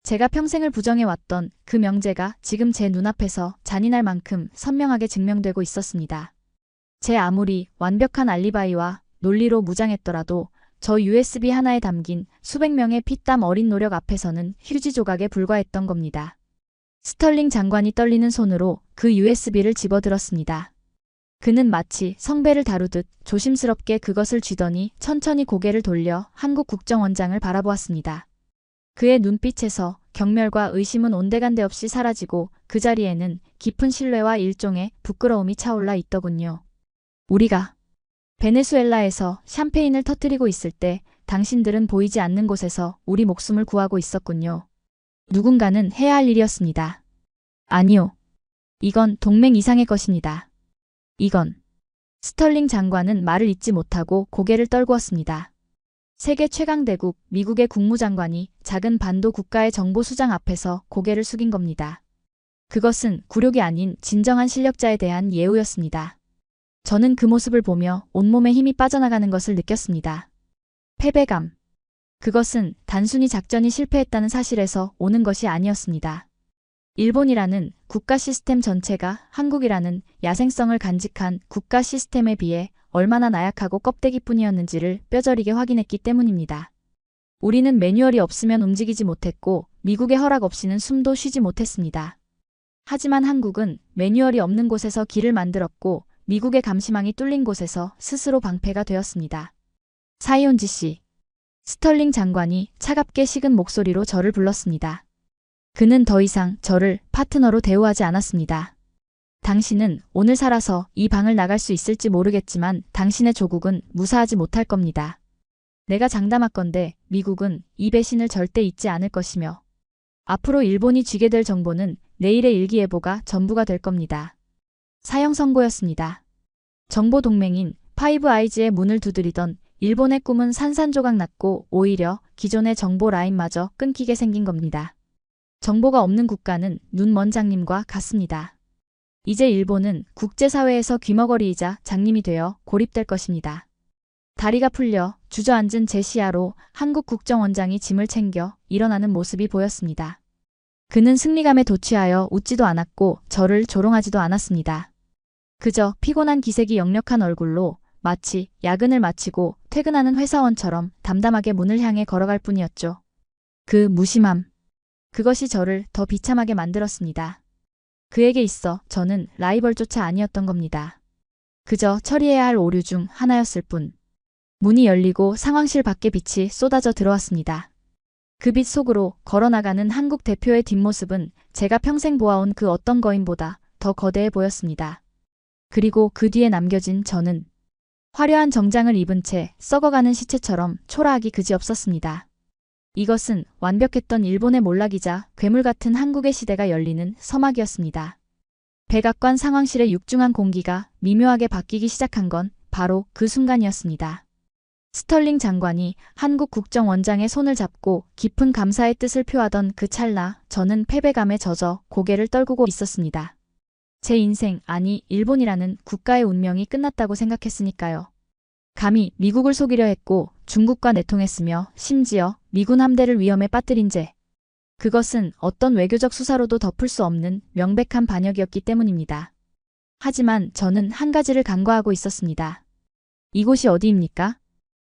S1: 제가 평생을 부정해왔던 그 명제가 지금 제 눈앞에서 잔인할 만큼 선명하게 증명되고 있었습니다. 제 아무리 완벽한 알리바이와 논리로 무장했더라도 저 USB 하나에 담긴 수백 명의 피땀 어린 노력 앞에서는 휴지 조각에 불과했던 겁니다. 스털링 장관이 떨리는 손으로 그 USB를 집어들었습니다. 그는 마치 성배를 다루듯 조심스럽게 그것을 쥐더니 천천히 고개를 돌려 한국 국정원장을 바라보았습니다. 그의 눈빛에서 경멸과 의심은 온데간데 없이 사라지고 그 자리에는 깊은 신뢰와 일종의 부끄러움이 차올라 있더군요. 우리가 베네수엘라에서 샴페인을 터뜨리고 있을 때 당신들은 보이지 않는 곳에서 우리 목숨을 구하고 있었군요. 누군가는 해야 할 일이었습니다. 아니요. 이건 동맹 이상의 것입니다. 이건. 스털링 장관은 말을 잇지 못하고 고개를 떨구었습니다. 세계 최강대국 미국의 국무장관이 작은 반도 국가의 정보수장 앞에서 고개를 숙인 겁니다. 그것은 굴욕이 아닌 진정한 실력자에 대한 예우였습니다. 저는 그 모습을 보며 온몸에 힘이 빠져나가는 것을 느꼈습니다. 패배감. 그것은 단순히 작전이 실패했다는 사실에서 오는 것이 아니었습니다. 일본이라는 국가 시스템 전체가 한국이라는 야생성을 간직한 국가 시스템에 비해 얼마나 나약하고 껍데기뿐이었는지를 뼈저리게 확인했기 때문입니다. 우리는 매뉴얼이 없으면 움직이지 못했고 미국의 허락 없이는 숨도 쉬지 못했습니다. 하지만 한국은 매뉴얼이 없는 곳에서 길을 만들었고 미국의 감시망이 뚫린 곳에서 스스로 방패가 되었습니다. 사이온지 씨. 스털링 장관이 차갑게 식은 목소리로 저를 불렀습니다. 그는 더 이상 저를 파트너로 대우하지 않았습니다. 당신은 오늘 살아서 이 방을 나갈 수 있을지 모르겠지만 당신의 조국은 무사하지 못할 겁니다. 내가 장담하건대 미국은 이 배신을 절대 잊지 않을 것이며 앞으로 일본이 쥐게 될 정보는 내일의 일기예보가 전부가 될 겁니다. 사형 선고였습니다. 정보 동맹인 파이브 아이즈의 문을 두드리던 일본의 꿈은 산산조각 났고 오히려 기존의 정보 라인마저 끊기게 생긴 겁니다. 정보가 없는 국가는 눈먼 장님과 같습니다. 이제 일본은 국제사회에서 귀머거리이자 장님이 되어 고립될 것입니다. 다리가 풀려 주저앉은 제 시야로 한국 국정원장이 짐을 챙겨 일어나는 모습이 보였습니다. 그는 승리감에 도취하여 웃지도 않았고 저를 조롱하지도 않았습니다. 그저 피곤한 기색이 역력한 얼굴로 마치 야근을 마치고 퇴근하는 회사원처럼 담담하게 문을 향해 걸어갈 뿐이었죠. 그 무심함. 그것이 저를 더 비참하게 만들었습니다. 그에게 있어 저는 라이벌조차 아니었던 겁니다. 그저 처리해야 할 오류 중 하나였을 뿐. 문이 열리고 상황실 밖에 빛이 쏟아져 들어왔습니다. 그 빛 속으로 걸어나가는 한국 대표의 뒷모습은 제가 평생 보아온 그 어떤 거인보다 더 거대해 보였습니다. 그리고 그 뒤에 남겨진 저는 화려한 정장을 입은 채 썩어가는 시체처럼 초라하기 그지없었습니다. 이것은 완벽했던 일본의 몰락이자 괴물 같은 한국의 시대가 열리는 서막이었습니다. 백악관 상황실의 육중한 공기가 미묘하게 바뀌기 시작한 건 바로 그 순간이었습니다. 스털링 장관이 한국 국정원장의 손을 잡고 깊은 감사의 뜻을 표하던 그 찰나 저는 패배감에 젖어 고개를 떨구고 있었습니다. 제 인생, 아니 일본이라는 국가의 운명이 끝났다고 생각했으니까요. 감히 미국을 속이려 했고 중국과 내통했으며 심지어 미군 함대를 위험에 빠뜨린 죄. 그것은 어떤 외교적 수사로도 덮을 수 없는 명백한 반역이었기 때문입니다. 하지만 저는 한 가지를 간과하고 있었습니다. 이곳이 어디입니까?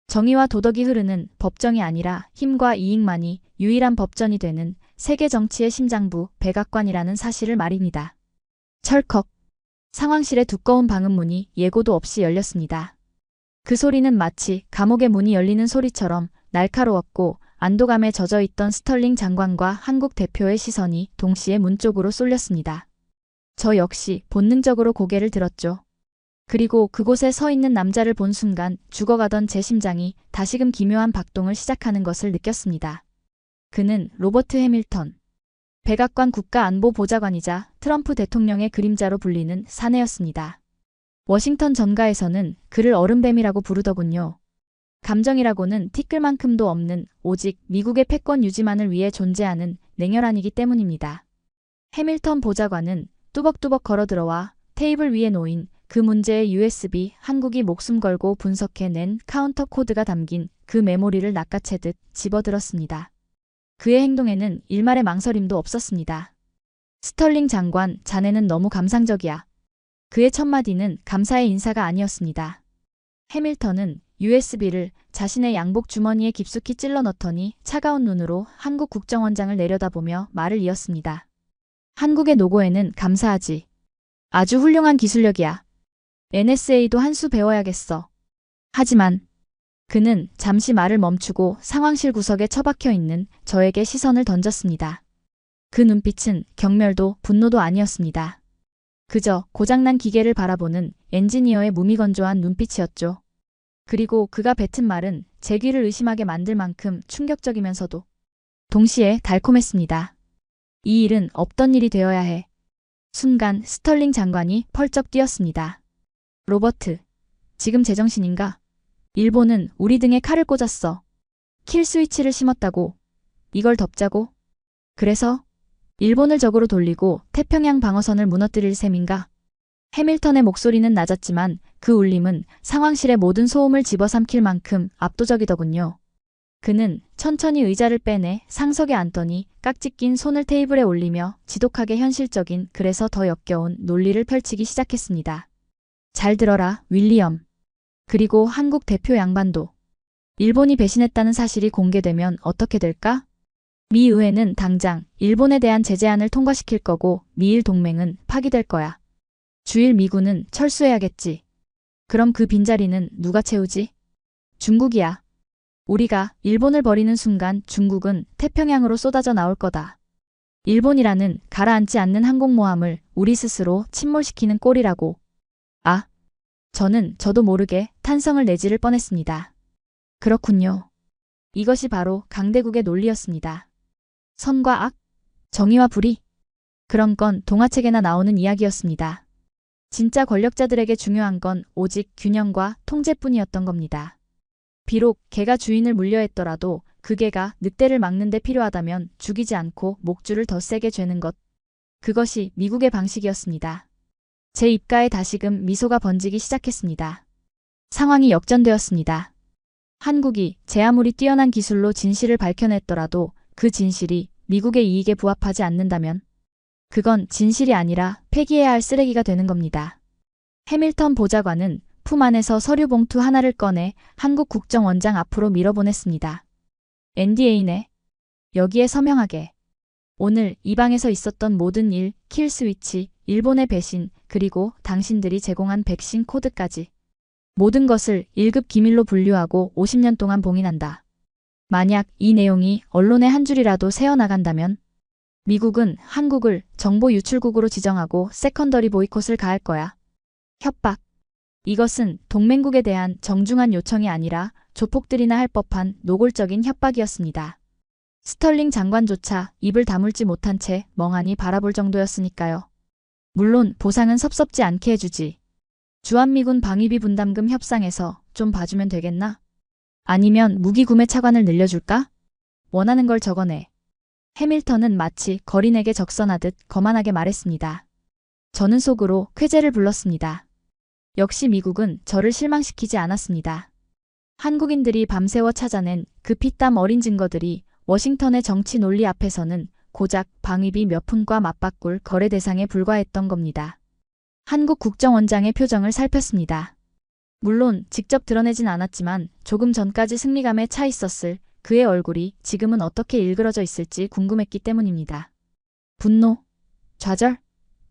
S1: 정의와 도덕이 흐르는 법정이 아니라 힘과 이익만이 유일한 법전이 되는 세계 정치의 심장부 백악관이라는 사실을 말입니다. 철컥. 상황실의 두꺼운 방음문이 예고도 없이 열렸습니다. 그 소리는 마치 감옥의 문이 열리는 소리처럼 날카로웠고 안도감에 젖어있던 스털링 장관과 한국 대표의 시선이 동시에 문 쪽으로 쏠렸습니다. 저 역시 본능적으로 고개를 들었죠. 그리고 그곳에 서 있는 남자를 본 순간 죽어가던 제 심장이 다시금 기묘한 박동을 시작하는 것을 느꼈습니다. 그는 로버트 해밀턴. 백악관 국가안보보좌관이자 트럼프 대통령의 그림자로 불리는 사내였습니다. 워싱턴 전가에서는 그를 얼음뱀이라고 부르더군요. 감정이라고는 티끌만큼도 없는 오직 미국의 패권 유지만을 위해 존재하는 냉혈한이기 때문입니다. 해밀턴 보좌관은 뚜벅뚜벅 걸어들어와 테이블 위에 놓인 그 문제의 USB 한국이 목숨 걸고 분석해낸 카운터 코드가 담긴 그 메모리를 낚아채듯 집어들었습니다. 그의 행동에는 일말의 망설임도 없었습니다. 스털링 장관, 자네는 너무 감상적이야. 그의 첫 마디는 감사의 인사가 아니었습니다. 해밀턴은 USB를 자신의 양복 주머니에 깊숙이 찔러 넣더니 차가운 눈으로 한국 국정원장을 내려다보며 말을 이었습니다. 한국의 노고에는 감사하지. 아주 훌륭한 기술력이야. NSA도 한 수 배워야겠어. 하지만 그는 잠시 말을 멈추고 상황실 구석에 처박혀 있는 저에게 시선을 던졌습니다. 그 눈빛은 경멸도 분노도 아니었습니다. 그저 고장난 기계를 바라보는 엔지니어의 무미건조한 눈빛이었죠. 그리고 그가 뱉은 말은 제 귀를 의심하게 만들 만큼 충격적이면서도 동시에 달콤했습니다. 이 일은 없던 일이 되어야 해. 순간 스털링 장관이 펄쩍 뛰었습니다. 로버트, 지금 제정신인가? 일본은 우리 등에 칼을 꽂았어. 킬 스위치를 심었다고. 이걸 덮자고? 그래서 일본을 적으로 돌리고 태평양 방어선을 무너뜨릴 셈인가? 해밀턴의 목소리는 낮았지만 그 울림은 상황실의 모든 소음을 집어삼킬 만큼 압도적이더군요. 그는 천천히 의자를 빼내 상석에 앉더니 깍지 낀 손을 테이블에 올리며 지독하게 현실적인 그래서 더 역겨운 논리를 펼치기 시작했습니다. 잘 들어라, 윌리엄. 그리고 한국 대표 양반도. 일본이 배신했다는 사실이 공개되면 어떻게 될까? 미 의회는 당장 일본에 대한 제재안을 통과시킬 거고 미일 동맹은 파기될 거야. 주일 미군은 철수해야겠지. 그럼 그 빈자리는 누가 채우지? 중국이야. 우리가 일본을 버리는 순간 중국은 태평양으로 쏟아져 나올 거다. 일본이라는 가라앉지 않는 항공모함을 우리 스스로 침몰시키는 꼴이라고. 아, 저도 모르게 탄성을 내지를 뻔했습니다. 그렇군요. 이것이 바로 강대국의 논리였습니다. 선과 악, 정의와 불의. 그런 건 동화책에나 나오는 이야기였습니다. 진짜 권력자들에게 중요한 건 오직 균형과 통제뿐이었던 겁니다. 비록 개가 주인을 물려했더라도 그 개가 늑대를 막는 데 필요하다면 죽이지 않고 목줄을 더 세게 죄는 것. 그것이 미국의 방식이었습니다. 제 입가에 다시금 미소가 번지기 시작했습니다. 상황이 역전되었습니다. 한국이 제 아무리 뛰어난 기술로 진실을 밝혀냈더라도 그 진실이 미국의 이익에 부합하지 않는다면 그건 진실이 아니라 폐기해야 할 쓰레기가 되는 겁니다. 해밀턴 보좌관은 품 안에서 서류 봉투 하나를 꺼내 한국 국정원장 앞으로 밀어보냈습니다. NDA네. 여기에 서명하게. 오늘 이 방에서 있었던 모든 일, 킬 스위치, 일본의 배신, 그리고 당신들이 제공한 백신 코드까지. 모든 것을 1급 기밀로 분류하고 50년 동안 봉인한다. 만약 이 내용이 언론의 한 줄이라도 새어나간다면 미국은 한국을 정보 유출국으로 지정하고 세컨더리 보이콧을 가할 거야. 협박. 이것은 동맹국에 대한 정중한 요청이 아니라 조폭들이나 할 법한 노골적인 협박이었습니다. 스털링 장관조차 입을 다물지 못한 채 멍하니 바라볼 정도였으니까요. 물론 보상은 섭섭지 않게 해주지. 주한미군 방위비 분담금 협상에서 좀 봐주면 되겠나? 아니면 무기 구매 차관을 늘려줄까? 원하는 걸 적어내. 해밀턴은 마치 거린에게 적선하듯 거만하게 말했습니다. 저는 속으로 쾌재를 불렀습니다. 역시 미국은 저를 실망시키지 않았습니다. 한국인들이 밤새워 찾아낸 그 피땀 어린 증거들이 워싱턴의 정치 논리 앞에서는 고작 방위비 몇 푼과 맞바꿀 거래 대상에 불과했던 겁니다. 한국 국정원장의 표정을 살폈습니다. 물론 직접 드러내진 않았지만 조금 전까지 승리감에 차 있었을 그의 얼굴이 지금은 어떻게 일그러져 있을지 궁금했기 때문입니다. 분노? 좌절?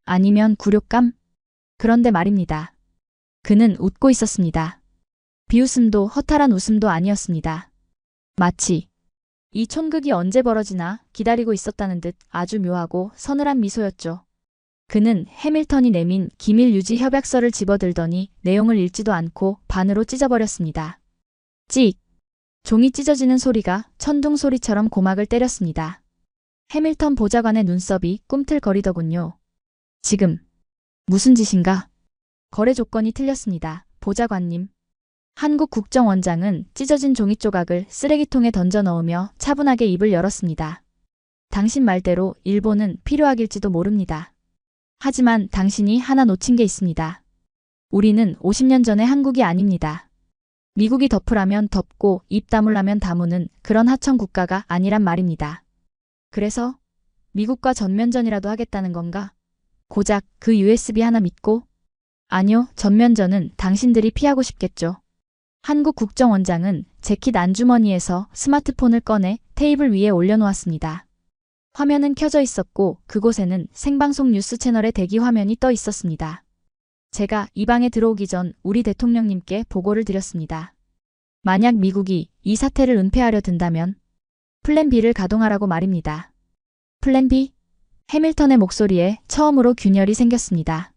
S1: 아니면 굴욕감? 그런데 말입니다. 그는 웃고 있었습니다. 비웃음도 허탈한 웃음도 아니었습니다. 마치 이 촌극이 언제 벌어지나 기다리고 있었다는 듯 아주 묘하고 서늘한 미소였죠. 그는 해밀턴이 내민 기밀 유지 협약서를 집어들더니 내용을 읽지도 않고 반으로 찢어버렸습니다. 찍! 종이 찢어지는 소리가 천둥 소리처럼 고막을 때렸습니다. 해밀턴 보좌관의 눈썹이 꿈틀거리더군요. 지금 무슨 짓인가? 거래 조건이 틀렸습니다. 보좌관님. 한국 국정원장은 찢어진 종이 조각을 쓰레기통에 던져 넣으며 차분하게 입을 열었습니다. 당신 말대로 일본은 필요하길지도 모릅니다. 하지만 당신이 하나 놓친 게 있습니다. 우리는 50년 전의 한국이 아닙니다. 미국이 덮으라면 덮고 입 다물라면 다무는 그런 하청 국가가 아니란 말입니다. 그래서 미국과 전면전이라도 하겠다는 건가? 고작 그 USB 하나 믿고? 아니요, 전면전은 당신들이 피하고 싶겠죠. 한국 국정원장은 재킷 안주머니에서 스마트폰을 꺼내 테이블 위에 올려놓았습니다. 화면은 켜져 있었고 그곳에는 생방송 뉴스 채널의 대기 화면이 떠 있었습니다. 제가 이 방에 들어오기 전 우리 대통령님께 보고를 드렸습니다. 만약 미국이 이 사태를 은폐하려 든다면 플랜 B를 가동하라고 말입니다. 플랜 B? 해밀턴의 목소리에 처음으로 균열이 생겼습니다.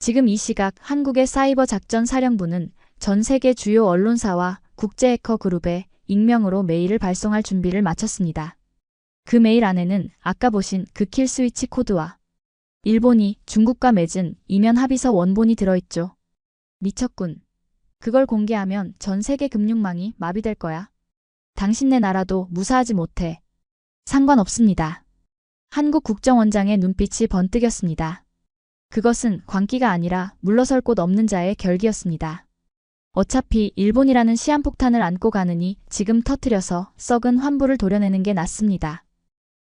S1: 지금 이 시각 한국의 사이버 작전 사령부는 전 세계 주요 언론사와 국제 해커 그룹에 익명으로 메일을 발송할 준비를 마쳤습니다. 그 메일 안에는 아까 보신 그 킬 스위치 코드와 일본이 중국과 맺은 이면 합의서 원본이 들어있죠. 미쳤군. 그걸 공개하면 전 세계 금융망이 마비될 거야. 당신네 나라도 무사하지 못해. 상관없습니다. 한국 국정원장의 눈빛이 번뜩였습니다. 그것은 광기가 아니라 물러설 곳 없는 자의 결기였습니다. 어차피 일본이라는 시한폭탄을 안고 가느니 지금 터뜨려서 썩은 환부를 도려내는 게 낫습니다.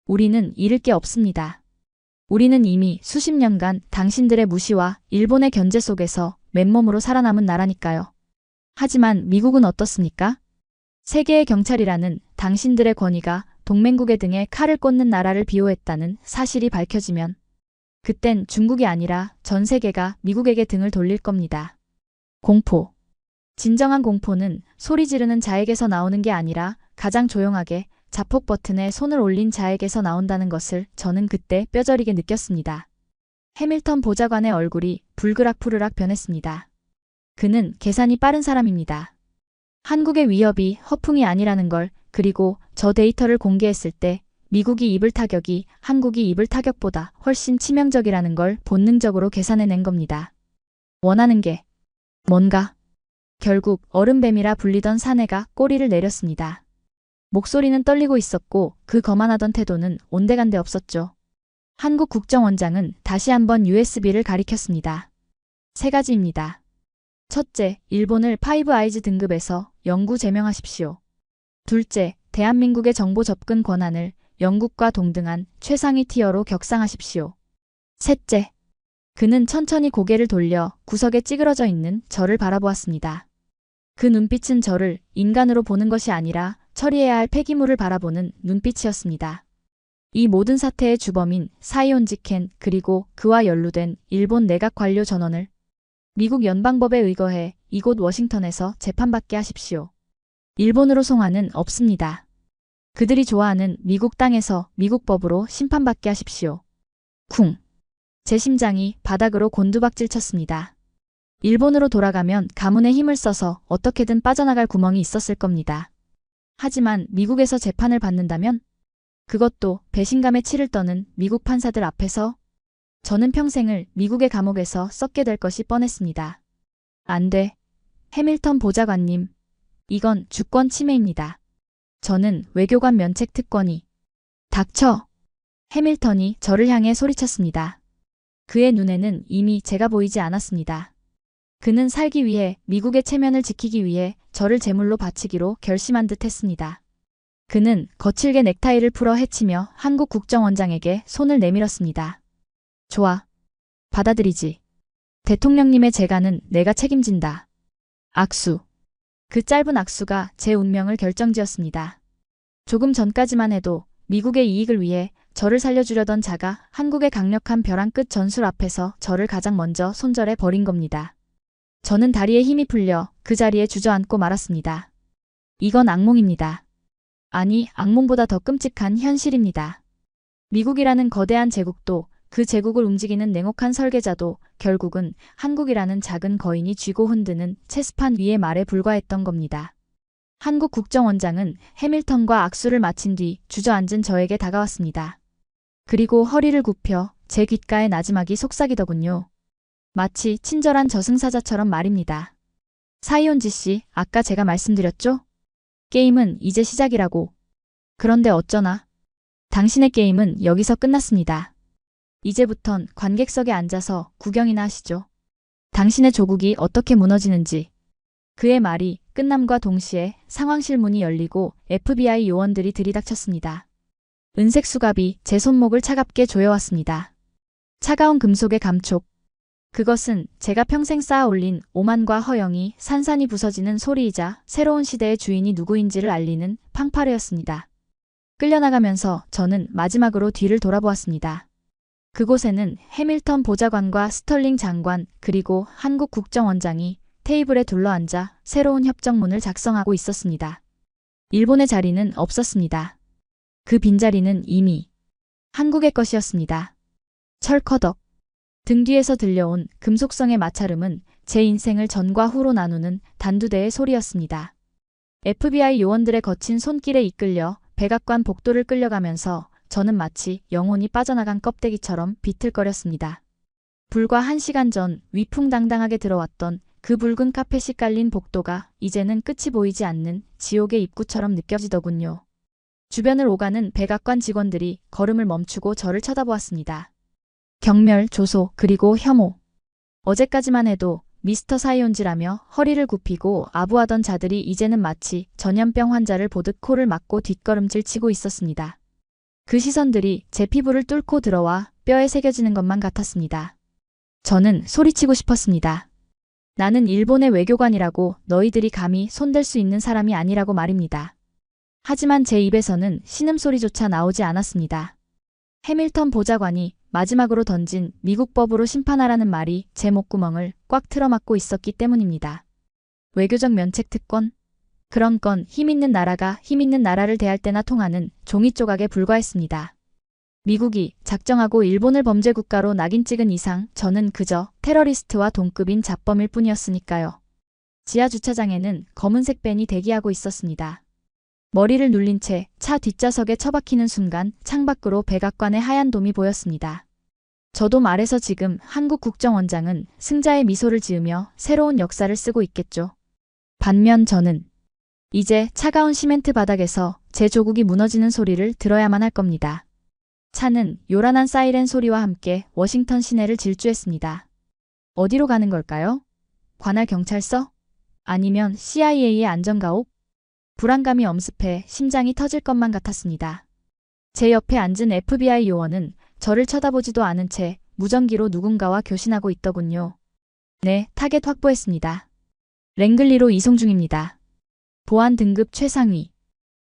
S1: 우리는 잃을 게 없습니다. 우리는 이미 수십 년간 당신들의 무시와 일본의 견제 속에서 맨몸으로 살아남은 나라니까요. 하지만 미국은 어떻습니까? 세계의 경찰이라는 당신들의 권위가 동맹국의 등에 칼을 꽂는 나라를 비호했다는 사실이 밝혀지면 그땐 중국이 아니라 전 세계가 미국에게 등을 돌릴 겁니다. 공포. 진정한 공포는 소리 지르는 자에게서 나오는 게 아니라 가장 조용하게 자폭 버튼에 손을 올린 자에게서 나온다는 것을 저는 그때 뼈저리게 느꼈습니다. 해밀턴 보좌관의 얼굴이 불그락푸르락 변했습니다. 그는 계산이 빠른 사람입니다. 한국의 위협이 허풍이 아니라는 걸, 그리고 저 데이터를 공개했을 때 미국이 입을 타격이 한국이 입을 타격보다 훨씬 치명적이라는 걸 본능적으로 계산해낸 겁니다. 원하는 게 뭔가? 결국 얼음뱀이라 불리던 사내가 꼬리를 내렸습니다. 목소리는 떨리고 있었고 그 거만하던 태도는 온데간데 없었죠. 한국 국정원장은 다시 한번 USB를 가리켰습니다. 3가지입니다. 첫째, 일본을 파이브 아이즈 등급에서 영구 제명하십시오. 둘째, 대한민국의 정보 접근 권한을 영국과 동등한 최상위 티어로 격상하십시오. 셋째, 그는 천천히 고개를 돌려 구석에 찌그러져 있는 저를 바라보았습니다. 그 눈빛은 저를 인간으로 보는 것이 아니라 처리해야 할 폐기물을 바라보는 눈빛이었습니다. 이 모든 사태의 주범인 사이온지 켄 그리고 그와 연루된 일본 내각 관료 전원을 미국 연방법에 의거해 이곳 워싱턴에서 재판받게 하십시오. 일본으로 송환은 없습니다. 그들이 좋아하는 미국 땅에서 미국 법으로 심판받게 하십시오. 쿵. 제 심장이 바닥으로 곤두박질 쳤습니다. 일본으로 돌아가면 가문의 힘을 써서 어떻게든 빠져나갈 구멍이 있었을 겁니다. 하지만 미국에서 재판을 받는다면? 그것도 배신감에 치를 떠는 미국 판사들 앞에서? 저는 평생을 미국의 감옥에서 썩게 될 것이 뻔했습니다. 안 돼. 해밀턴 보좌관님. 이건 주권 침해입니다. 저는 외교관 면책 특권이. 닥쳐. 해밀턴이 저를 향해 소리쳤습니다. 그의 눈에는 이미 제가 보이지 않았습니다. 그는 살기 위해 미국의 체면을 지키기 위해 저를 제물로 바치기로 결심한 듯 했습니다. 그는 거칠게 넥타이를 풀어 헤치며 한국 국정원장에게 손을 내밀었습니다. 좋아. 받아들이지. 대통령님의 재간은 내가 책임진다. 악수. 그 짧은 악수가 제 운명을 결정지었습니다. 조금 전까지만 해도 미국의 이익을 위해 저를 살려주려던 자가 한국의 강력한 벼랑 끝 전술 앞에서 저를 가장 먼저 손절해 버린 겁니다. 저는 다리에 힘이 풀려 그 자리에 주저앉고 말았습니다. 이건 악몽입니다. 아니, 악몽보다 더 끔찍한 현실입니다. 미국이라는 거대한 제국도 그 제국을 움직이는 냉혹한 설계자도 결국은 한국이라는 작은 거인이 쥐고 흔드는 체스판 위의 말에 불과했던 겁니다. 한국 국정원장은 해밀턴과 악수를 마친 뒤 주저앉은 저에게 다가왔습니다. 그리고 허리를 굽혀 제 귓가에 나지막이 속삭이더군요. 마치 친절한 저승사자처럼 말입니다. 사이온지 씨, 아까 제가 말씀드렸죠? 게임은 이제 시작이라고. 그런데 어쩌나? 당신의 게임은 여기서 끝났습니다. 이제부턴 관객석에 앉아서 구경이나 하시죠. 당신의 조국이 어떻게 무너지는지. 그의 말이 끝남과 동시에 상황실 문이 열리고 FBI 요원들이 들이닥쳤습니다. 은색 수갑이 제 손목을 차갑게 조여왔습니다. 차가운 금속의 감촉. 그것은 제가 평생 쌓아 올린 오만과 허영이 산산이 부서지는 소리이자 새로운 시대의 주인이 누구인지를 알리는 팡파레였습니다. 끌려나가면서 저는 마지막으로 뒤를 돌아보았습니다. 그곳에는 해밀턴 보좌관과 스털링 장관 그리고 한국 국정원장이 테이블에 둘러앉아 새로운 협정문을 작성하고 있었습니다. 일본의 자리는 없었습니다. 그 빈자리는 이미 한국의 것이었습니다. 철커덕. 등 뒤에서 들려온 금속성의 마찰음은 제 인생을 전과 후로 나누는 단두대의 소리였습니다. FBI 요원들의 거친 손길에 이끌려 백악관 복도를 끌려가면서 저는 마치 영혼이 빠져나간 껍데기처럼 비틀거렸습니다. 불과 1시간 전 위풍당당하게 들어왔던 그 붉은 카펫이 깔린 복도가 이제는 끝이 보이지 않는 지옥의 입구처럼 느껴지더군요. 주변을 오가는 백악관 직원들이 걸음을 멈추고 저를 쳐다보았습니다. 경멸, 조소, 그리고 혐오. 어제까지만 해도 미스터 사이온지라며 허리를 굽히고 아부하던 자들이 이제는 마치 전염병 환자를 보듯 코를 막고 뒷걸음질 치고 있었습니다. 그 시선들이 제 피부를 뚫고 들어와 뼈에 새겨지는 것만 같았습니다. 저는 소리치고 싶었습니다. 나는 일본의 외교관이라고 너희들이 감히 손댈 수 있는 사람이 아니라고 말입니다. 하지만 제 입에서는 신음소리조차 나오지 않았습니다. 해밀턴 보좌관이 마지막으로 던진 미국 법으로 심판하라는 말이 제 목구멍을 꽉 틀어막고 있었기 때문입니다. 외교적 면책 특권? 그런 건 힘있는 나라가 힘있는 나라를 대할 때나 통하는 종이 조각에 불과했습니다. 미국이 작정하고 일본을 범죄 국가로 낙인 찍은 이상 저는 그저 테러리스트와 동급인 잡범일 뿐이었으니까요. 지하 주차장에는 검은색 밴이 대기하고 있었습니다. 머리를 눌린 채 차 뒷좌석에 처박히는 순간 창밖으로 백악관의 하얀 돔이 보였습니다. 저 돔 아래서 지금 한국 국정원장은 승자의 미소를 지으며 새로운 역사를 쓰고 있겠죠. 반면 저는 이제 차가운 시멘트 바닥에서 제 조국이 무너지는 소리를 들어야만 할 겁니다. 차는 요란한 사이렌 소리와 함께 워싱턴 시내를 질주했습니다. 어디로 가는 걸까요? 관할 경찰서? 아니면 CIA의 안전가옥? 불안감이 엄습해 심장이 터질 것만 같았습니다. 제 옆에 앉은 FBI 요원은 저를 쳐다보지도 않은 채 무전기로 누군가와 교신하고 있더군요. 네, 타겟 확보했습니다. 랭글리로 이송 중입니다. 보안 등급 최상위.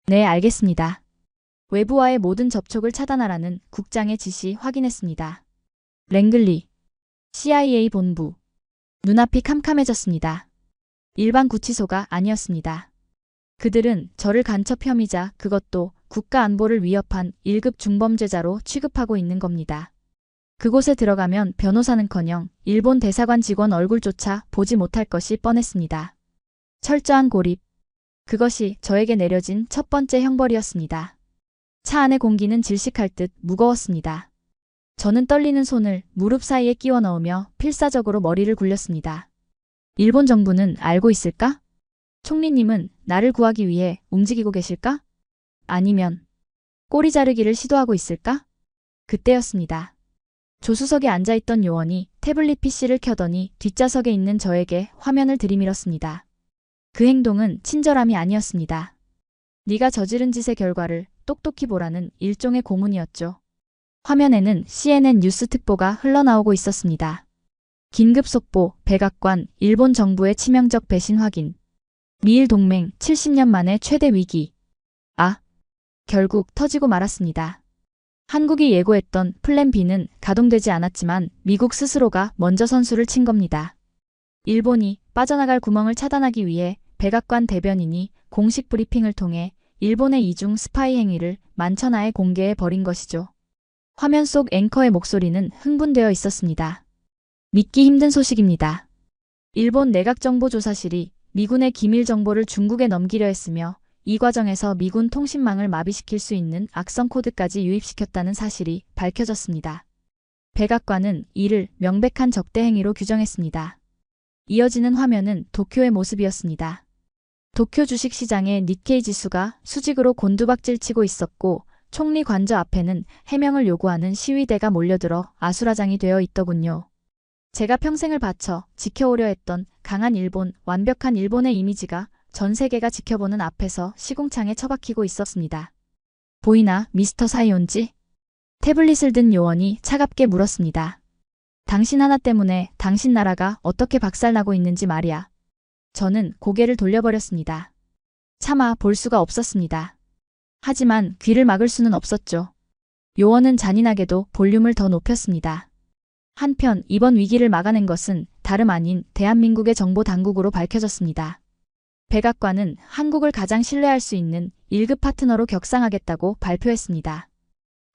S1: 네, 알겠습니다. 외부와의 모든 접촉을 차단하라는 국장의 지시 확인했습니다. 랭글리. CIA 본부. 눈앞이 캄캄해졌습니다. 일반 구치소가 아니었습니다. 그들은 저를 간첩 혐의자, 그것도 국가 안보를 위협한 1급 중범죄자로 취급하고 있는 겁니다. 그곳에 들어가면 변호사는커녕 일본 대사관 직원 얼굴조차 보지 못할 것이 뻔했습니다. 철저한 고립. 그것이 저에게 내려진 첫 번째 형벌이었습니다. 차 안의 공기는 질식할 듯 무거웠습니다. 저는 떨리는 손을 무릎 사이에 끼워 넣으며 필사적으로 머리를 굴렸습니다. 일본 정부는 알고 있을까? 총리님은 나를 구하기 위해 움직이고 계실까? 아니면 꼬리 자르기를 시도하고 있을까? 그때였습니다. 조수석에 앉아있던 요원이 태블릿 PC를 켜더니 뒷좌석에 있는 저에게 화면을 들이밀었습니다. 그 행동은 친절함이 아니었습니다. 네가 저지른 짓의 결과를 똑똑히 보라는 일종의 고문이었죠. 화면에는 CNN 뉴스 특보가 흘러나오고 있었습니다. 긴급 속보, 백악관, 일본 정부의 치명적 배신 확인. 미일 동맹 70년 만에 최대 위기. 아, 결국 터지고 말았습니다. 한국이 예고했던 플랜 B는 가동되지 않았지만 미국 스스로가 먼저 선수를 친 겁니다. 일본이 빠져나갈 구멍을 차단하기 위해 백악관 대변인이 공식 브리핑을 통해 일본의 이중 스파이 행위를 만천하에 공개해 버린 것이죠. 화면 속 앵커의 목소리는 흥분되어 있었습니다. 믿기 힘든 소식입니다. 일본 내각정보조사실이 미군의 기밀 정보를 중국에 넘기려 했으며 이 과정에서 미군 통신망을 마비시킬 수 있는 악성 코드까지 유입시켰다는 사실이 밝혀졌습니다. 백악관은 이를 명백한 적대 행위로 규정했습니다. 이어지는 화면은 도쿄의 모습이었습니다. 도쿄 주식시장의 니케이 지수가 수직으로 곤두박질치고 있었고 총리 관저 앞에는 해명을 요구하는 시위대가 몰려들어 아수라장이 되어 있더군요. 제가 평생을 바쳐 지켜오려 했던 강한 일본, 완벽한 일본의 이미지가 전 세계가 지켜보는 앞에서 시궁창에 처박히고 있었습니다. 보이나, 미스터 사이온지? 태블릿을 든 요원이 차갑게 물었습니다. 당신 하나 때문에 당신 나라가 어떻게 박살나고 있는지 말이야. 저는 고개를 돌려버렸습니다. 차마 볼 수가 없었습니다. 하지만 귀를 막을 수는 없었죠. 요원은 잔인하게도 볼륨을 더 높였습니다. 한편 이번 위기를 막아낸 것은 다름 아닌 대한민국의 정보당국으로 밝혀졌습니다. 백악관은 한국을 가장 신뢰할 수 있는 1급 파트너로 격상하겠다고 발표했습니다.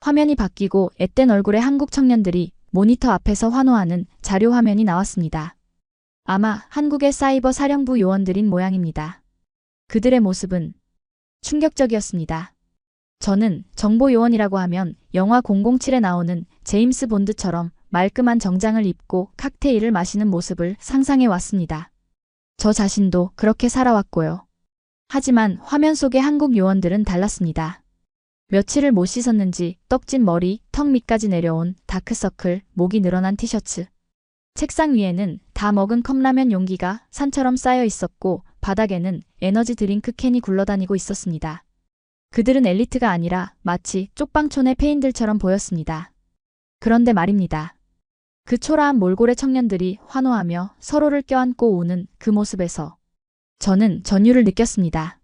S1: 화면이 바뀌고 앳된 얼굴의 한국 청년들이 모니터 앞에서 환호하는 자료 화면이 나왔습니다. 아마 한국의 사이버 사령부 요원들인 모양입니다. 그들의 모습은 충격적이었습니다. 저는 정보 요원이라고 하면 영화 007에 나오는 제임스 본드처럼 말끔한 정장을 입고 칵테일을 마시는 모습을 상상해 왔습니다. 저 자신도 그렇게 살아왔고요. 하지만 화면 속의 한국 요원들은 달랐습니다. 며칠을 못 씻었는지 떡진 머리, 턱 밑까지 내려온 다크서클, 목이 늘어난 티셔츠. 책상 위에는 다 먹은 컵라면 용기가 산처럼 쌓여 있었고 바닥에는 에너지 드링크 캔이 굴러다니고 있었습니다. 그들은 엘리트가 아니라 마치 쪽방촌의 폐인들처럼 보였습니다. 그런데 말입니다. 그 초라한 몰골의 청년들이 환호하며 서로를 껴안고 우는 그 모습에서 저는 전율을 느꼈습니다.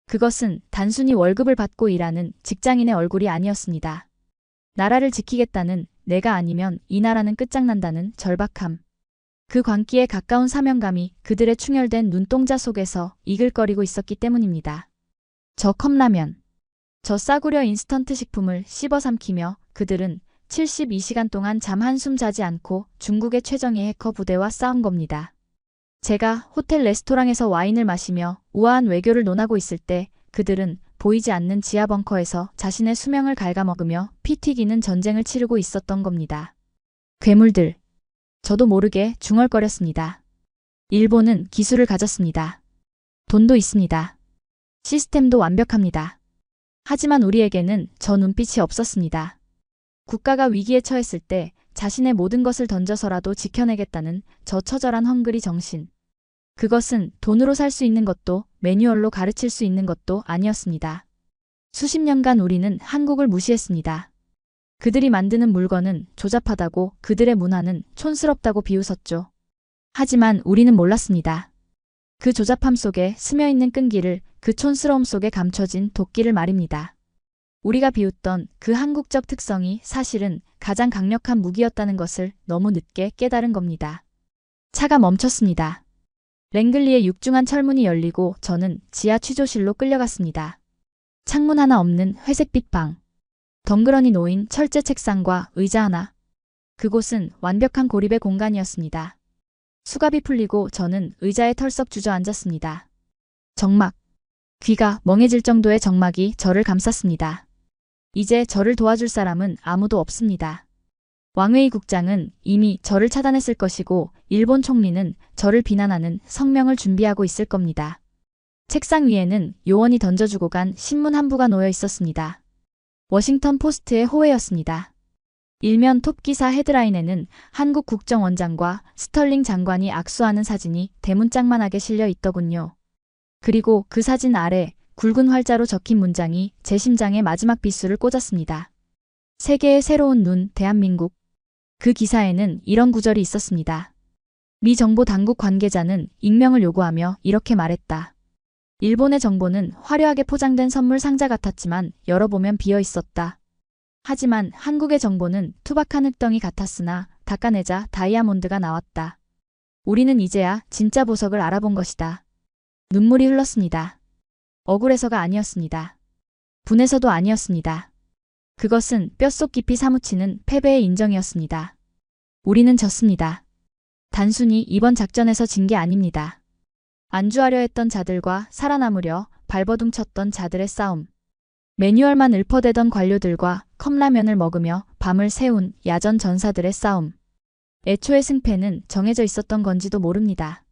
S1: 그것은 단순히 월급을 받고 일하는 직장인의 얼굴이 아니었습니다. 나라를 지키겠다는, 내가 아니면 이 나라는 끝장난다는 절박함. 그 광기에 가까운 사명감이 그들의 충혈된 눈동자 속에서 이글거리고 있었기 때문입니다. 저 컵라면, 저 싸구려 인스턴트 식품을 씹어 삼키며 그들은 72시간 동안 잠 한숨 자지 않고 중국의 최정예 해커 부대와 싸운 겁니다. 제가 호텔 레스토랑에서 와인을 마시며 우아한 외교를 논하고 있을 때 그들은 보이지 않는 지하 벙커에서 자신의 수명을 갉아먹으며 피 튀기는 전쟁을 치르고 있었던 겁니다. 괴물들. 저도 모르게 중얼거렸습니다. 일본은 기술을 가졌습니다. 돈도 있습니다. 시스템도 완벽합니다. 하지만 우리에게는 저 눈빛이 없었습니다. 국가가 위기에 처했을 때 자신의 모든 것을 던져서라도 지켜내겠다는 저 처절한 헝그리 정신. 그것은 돈으로 살 수 있는 것도 매뉴얼로 가르칠 수 있는 것도 아니었습니다. 수십 년간 우리는 한국을 무시했습니다. 그들이 만드는 물건은 조잡하다고, 그들의 문화는 촌스럽다고 비웃었죠. 하지만 우리는 몰랐습니다. 그 조잡함 속에 스며있는 끈기를, 그 촌스러움 속에 감춰진 도끼를 말입니다. 우리가 비웃던 그 한국적 특성이 사실은 가장 강력한 무기였다는 것을 너무 늦게 깨달은 겁니다. 차가 멈췄습니다. 랭글리의 육중한 철문이 열리고 저는 지하 취조실로 끌려갔습니다. 창문 하나 없는 회색빛 방. 덩그러니 놓인 철제 책상과 의자 하나. 그곳은 완벽한 고립의 공간이었습니다. 수갑이 풀리고 저는 의자에 털썩 주저앉았습니다. 정막. 귀가 멍해질 정도의 정막이 저를 감쌌습니다. 이제 저를 도와줄 사람은 아무도 없습니다. 왕웨이 국장은 이미 저를 차단했을 것이고 일본 총리는 저를 비난하는 성명을 준비하고 있을 겁니다. 책상 위에는 요원이 던져주고 간 신문 한 부가 놓여 있었습니다. 워싱턴 포스트의 호해였습니다. 일면 톱기사 헤드라인에는 한국 국정원장과 스털링 장관이 악수하는 사진이 대문짝만하게 실려 있더군요. 그리고 그 사진 아래 굵은 활자로 적힌 문장이 제 심장에 마지막 비수를 꽂았습니다. 세계의 새로운 눈, 대한민국. 그 기사에는 이런 구절이 있었습니다. 미 정보 당국 관계자는 익명을 요구하며 이렇게 말했다. 일본의 정보는 화려하게 포장된 선물 상자 같았지만 열어보면 비어 있었다. 하지만 한국의 정보는 투박한 흙덩이 같았으나 닦아내자 다이아몬드가 나왔다. 우리는 이제야 진짜 보석을 알아본 것이다. 눈물이 흘렀습니다. 억울해서가 아니었습니다. 분해서도 아니었습니다. 그것은 뼛속 깊이 사무치는 패배의 인정이었습니다. 우리는 졌습니다. 단순히 이번 작전에서 진 게 아닙니다. 안주하려 했던 자들과 살아남으려 발버둥 쳤던 자들의 싸움. 매뉴얼만 읊어대던 관료들과 컵라면을 먹으며 밤을 새운 야전 전사들의 싸움. 애초에 승패는 정해져 있었던 건지도 모릅니다.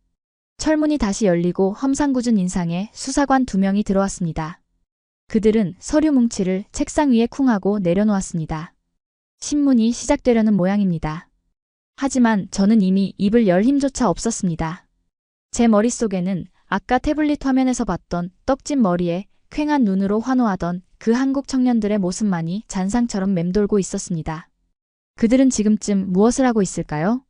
S1: 철문이 다시 열리고 험상궂은 인상에 수사관 2명이 들어왔습니다. 그들은 서류 뭉치를 책상 위에 쿵하고 내려놓았습니다. 신문이 시작되려는 모양입니다. 하지만 저는 이미 입을 열 힘조차 없었습니다. 제 머릿속에는 아까 태블릿 화면에서 봤던 떡진 머리에 퀭한 눈으로 환호하던 그 한국 청년들의 모습만이 잔상처럼 맴돌고 있었습니다. 그들은 지금쯤 무엇을 하고 있을까요?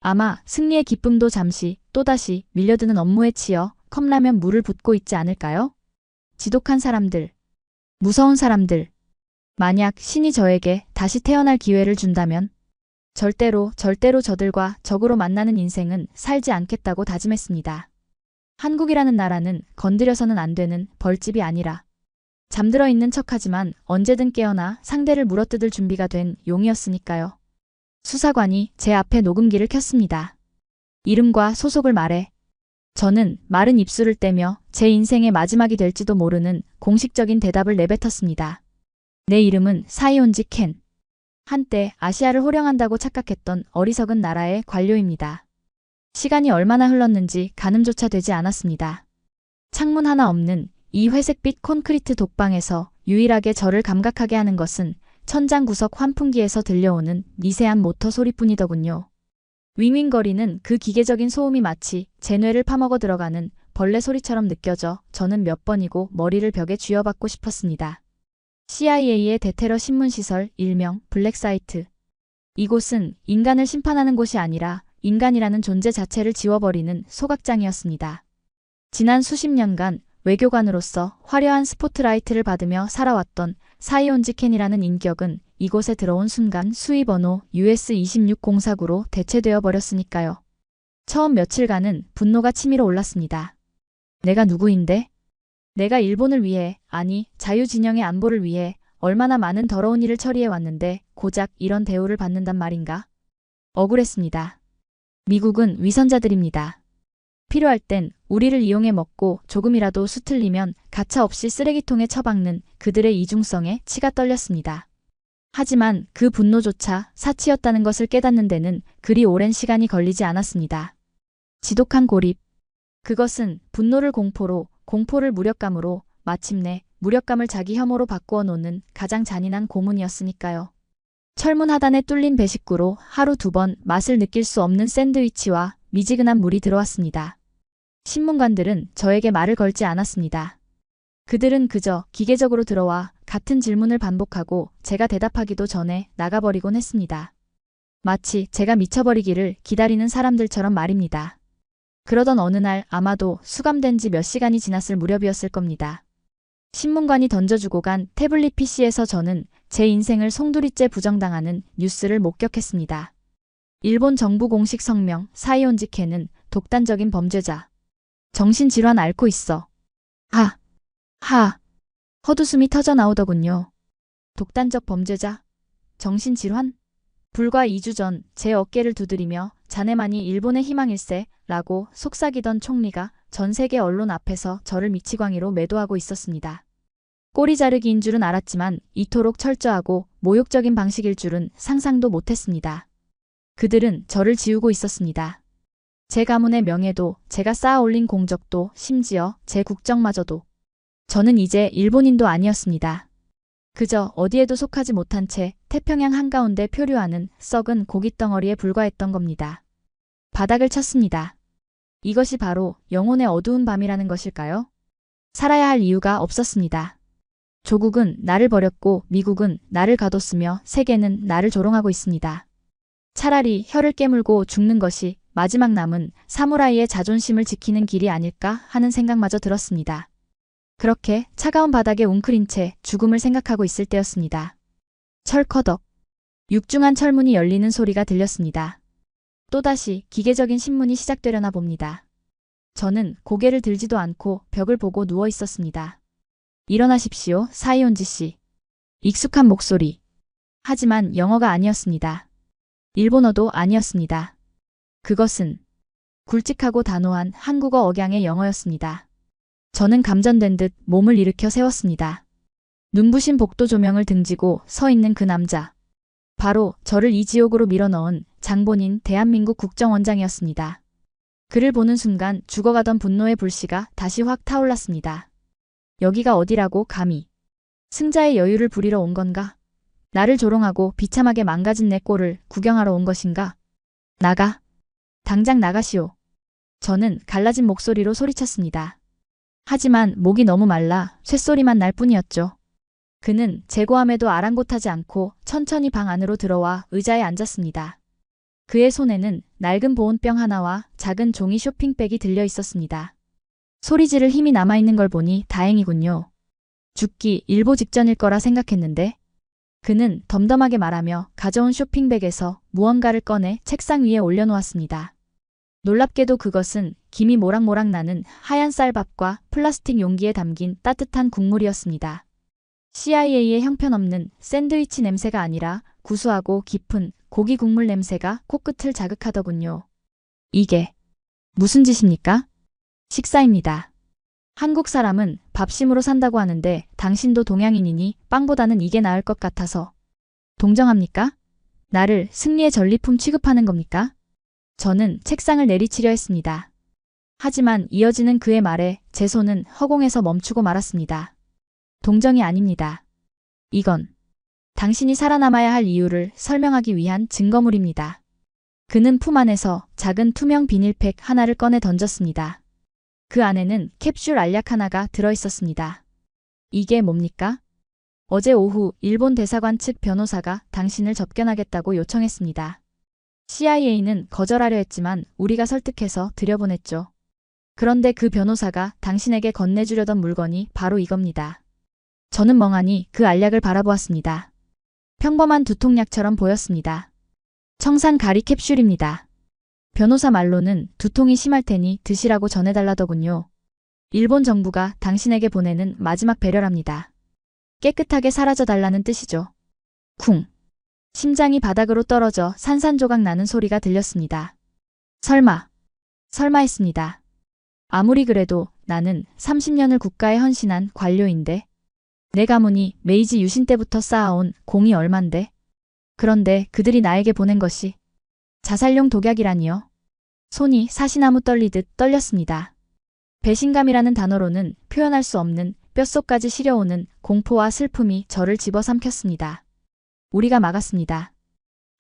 S1: 아마 승리의 기쁨도 잠시 또다시 밀려드는 업무에 치여 컵라면 물을 붓고 있지 않을까요? 지독한 사람들, 무서운 사람들. 만약 신이 저에게 다시 태어날 기회를 준다면 절대로 저들과 적으로 만나는 인생은 살지 않겠다고 다짐했습니다. 한국이라는 나라는 건드려서는 안 되는 벌집이 아니라 잠들어 있는 척하지만 언제든 깨어나 상대를 물어뜯을 준비가 된 용이었으니까요. 수사관이 제 앞에 녹음기를 켰습니다. 이름과 소속을 말해. 저는 마른 입술을 떼며 제 인생의 마지막이 될지도 모르는 공식적인 대답을 내뱉었습니다. 내 이름은 사이온지 켄. 한때 아시아를 호령한다고 착각했던 어리석은 나라의 관료입니다. 시간이 얼마나 흘렀는지 가늠조차 되지 않았습니다. 창문 하나 없는 이 회색빛 콘크리트 독방에서 유일하게 저를 감각하게 하는 것은 천장 구석 환풍기에서 들려오는 미세한 모터 소리뿐이더군요. 윙윙거리는 그 기계적인 소음이 마치 제 뇌를 파먹어 들어가는 벌레 소리처럼 느껴져 저는 몇 번이고 머리를 벽에 쥐어박고 싶었습니다. CIA의 대테러 신문시설 일명 블랙사이트. 이곳은 인간을 심판하는 곳이 아니라 인간이라는 존재 자체를 지워버리는 소각장이었습니다. 지난 수십 년간 외교관으로서 화려한 스포트라이트를 받으며 살아왔던 사이온지 켄이라는 인격은 이곳에 들어온 순간 수의번호 US-2604구로 대체되어 버렸으니까요. 처음 며칠간은 분노가 치밀어 올랐습니다. 내가 누구인데? 내가 일본을 위해, 아니 자유진영의 안보를 위해 얼마나 많은 더러운 일을 처리해왔는데 고작 이런 대우를 받는단 말인가? 억울했습니다. 미국은 위선자들입니다. 필요할 땐 우리를 이용해 먹고 조금이라도 수틀리면 가차없이 쓰레기통에 처박는 그들의 이중성에 치가 떨렸습니다. 하지만 그 분노조차 사치였다는 것을 깨닫는 데는 그리 오랜 시간이 걸리지 않았습니다. 지독한 고립. 그것은 분노를 공포로, 공포를 무력감으로, 마침내 무력감을 자기 혐오로 바꾸어 놓는 가장 잔인한 고문이었으니까요. 철문 하단에 뚫린 배식구로 하루 2번 맛을 느낄 수 없는 샌드위치와 미지근한 물이 들어왔습니다. 신문관들은 저에게 말을 걸지 않았습니다. 그들은 그저 기계적으로 들어와 같은 질문을 반복하고 제가 대답하기도 전에 나가버리곤 했습니다. 마치 제가 미쳐버리기를 기다리는 사람들처럼 말입니다. 그러던 어느 날 아마도 수감된 지 몇 시간이 지났을 무렵이었을 겁니다. 신문관이 던져주고 간 태블릿 PC에서 저는 제 인생을 송두리째 부정당하는 뉴스를 목격했습니다. 일본 정부 공식 성명 사이온지 켄은 독단적인 범죄자. 정신질환 앓고 있어. 하. 헛웃음이 터져 나오더군요. 독단적 범죄자? 정신질환? 불과 2주 전 제 어깨를 두드리며 자네만이 일본의 희망일세 라고 속삭이던 총리가 전 세계 언론 앞에서 저를 미치광이로 매도하고 있었습니다. 꼬리 자르기인 줄은 알았지만 이토록 철저하고 모욕적인 방식일 줄은 상상도 못했습니다. 그들은 저를 지우고 있었습니다. 제 가문의 명예도, 제가 쌓아 올린 공적도, 심지어 제 국적마저도. 저는 이제 일본인도 아니었습니다. 그저 어디에도 속하지 못한 채 태평양 한가운데 표류하는 썩은 고깃덩어리에 불과했던 겁니다. 바닥을 쳤습니다. 이것이 바로 영혼의 어두운 밤이라는 것일까요? 살아야 할 이유가 없었습니다. 조국은 나를 버렸고 미국은 나를 가뒀으며 세계는 나를 조롱하고 있습니다. 차라리 혀를 깨물고 죽는 것이 마지막 남은 사무라이의 자존심을 지키는 길이 아닐까 하는 생각마저 들었습니다. 그렇게 차가운 바닥에 웅크린 채 죽음을 생각하고 있을 때였습니다. 철커덕. 육중한 철문이 열리는 소리가 들렸습니다. 또다시 기계적인 신문이 시작되려나 봅니다. 저는 고개를 들지도 않고 벽을 보고 누워 있었습니다. 일어나십시오, 사이온지 씨. 익숙한 목소리. 하지만 영어가 아니었습니다. 일본어도 아니었습니다. 그것은 굵직하고 단호한 한국어 억양의 영어였습니다. 저는 감전된 듯 몸을 일으켜 세웠습니다. 눈부신 복도 조명을 등지고 서 있는 그 남자. 바로 저를 이 지옥으로 밀어넣은 장본인 대한민국 국정원장이었습니다. 그를 보는 순간 죽어가던 분노의 불씨가 다시 확 타올랐습니다. 여기가 어디라고 감히 승자의 여유를 부리러 온 건가? 나를 조롱하고 비참하게 망가진 내 꼴을 구경하러 온 것인가? 나가! 당장 나가시오. 저는 갈라진 목소리로 소리쳤습니다. 하지만 목이 너무 말라 쇳소리만 날 뿐이었죠. 그는 제고함에도 아랑곳하지 않고 천천히 방 안으로 들어와 의자에 앉았습니다. 그의 손에는 낡은 보온병 하나와 작은 종이 쇼핑백이 들려 있었습니다. 소리 지를 힘이 남아있는 걸 보니 다행이군요. 죽기 일보 직전일 거라 생각했는데 그는 덤덤하게 말하며 가져온 쇼핑백에서 무언가를 꺼내 책상 위에 올려놓았습니다. 놀랍게도 그것은 김이 모락모락 나는 하얀 쌀밥과 플라스틱 용기에 담긴 따뜻한 국물이었습니다. CIA의 형편없는 샌드위치 냄새가 아니라 구수하고 깊은 고기 국물 냄새가 코끝을 자극하더군요. 이게 무슨 짓입니까? 식사입니다. 한국 사람은 밥심으로 산다고 하는데 당신도 동양인이니 빵보다는 이게 나을 것 같아서. 동정합니까? 나를 승리의 전리품 취급하는 겁니까? 저는 책상을 내리치려 했습니다. 하지만 이어지는 그의 말에 제 손은 허공에서 멈추고 말았습니다. 동정이 아닙니다. 이건 당신이 살아남아야 할 이유를 설명하기 위한 증거물입니다. 그는 품 안에서 작은 투명 비닐팩 하나를 꺼내 던졌습니다. 그 안에는 캡슐 알약 하나가 들어있었습니다. 이게 뭡니까? 어제 오후 일본 대사관 측 변호사가 당신을 접견하겠다고 요청했습니다. CIA는 거절하려 했지만 우리가 설득해서 들여보냈죠. 그런데 그 변호사가 당신에게 건네주려던 물건이 바로 이겁니다. 저는 멍하니 그 알약을 바라보았습니다. 평범한 두통약처럼 보였습니다. 청산 가리 캡슐입니다. 변호사 말로는 두통이 심할 테니 드시라고 전해달라더군요. 일본 정부가 당신에게 보내는 마지막 배려랍니다. 깨끗하게 사라져 달라는 뜻이죠. 쿵. 심장이 바닥으로 떨어져 산산조각 나는 소리가 들렸습니다. 설마 했습니다. 아무리 그래도 나는 30년을 국가에 헌신한 관료인데 내 가문이 메이지 유신 때부터 쌓아온 공이 얼만데 그런데 그들이 나에게 보낸 것이 자살용 독약이라니요. 손이 사시나무 떨리듯 떨렸습니다. 배신감이라는 단어로는 표현할 수 없는 뼛속까지 시려오는 공포와 슬픔이 저를 집어삼켰습니다. 우리가 막았습니다.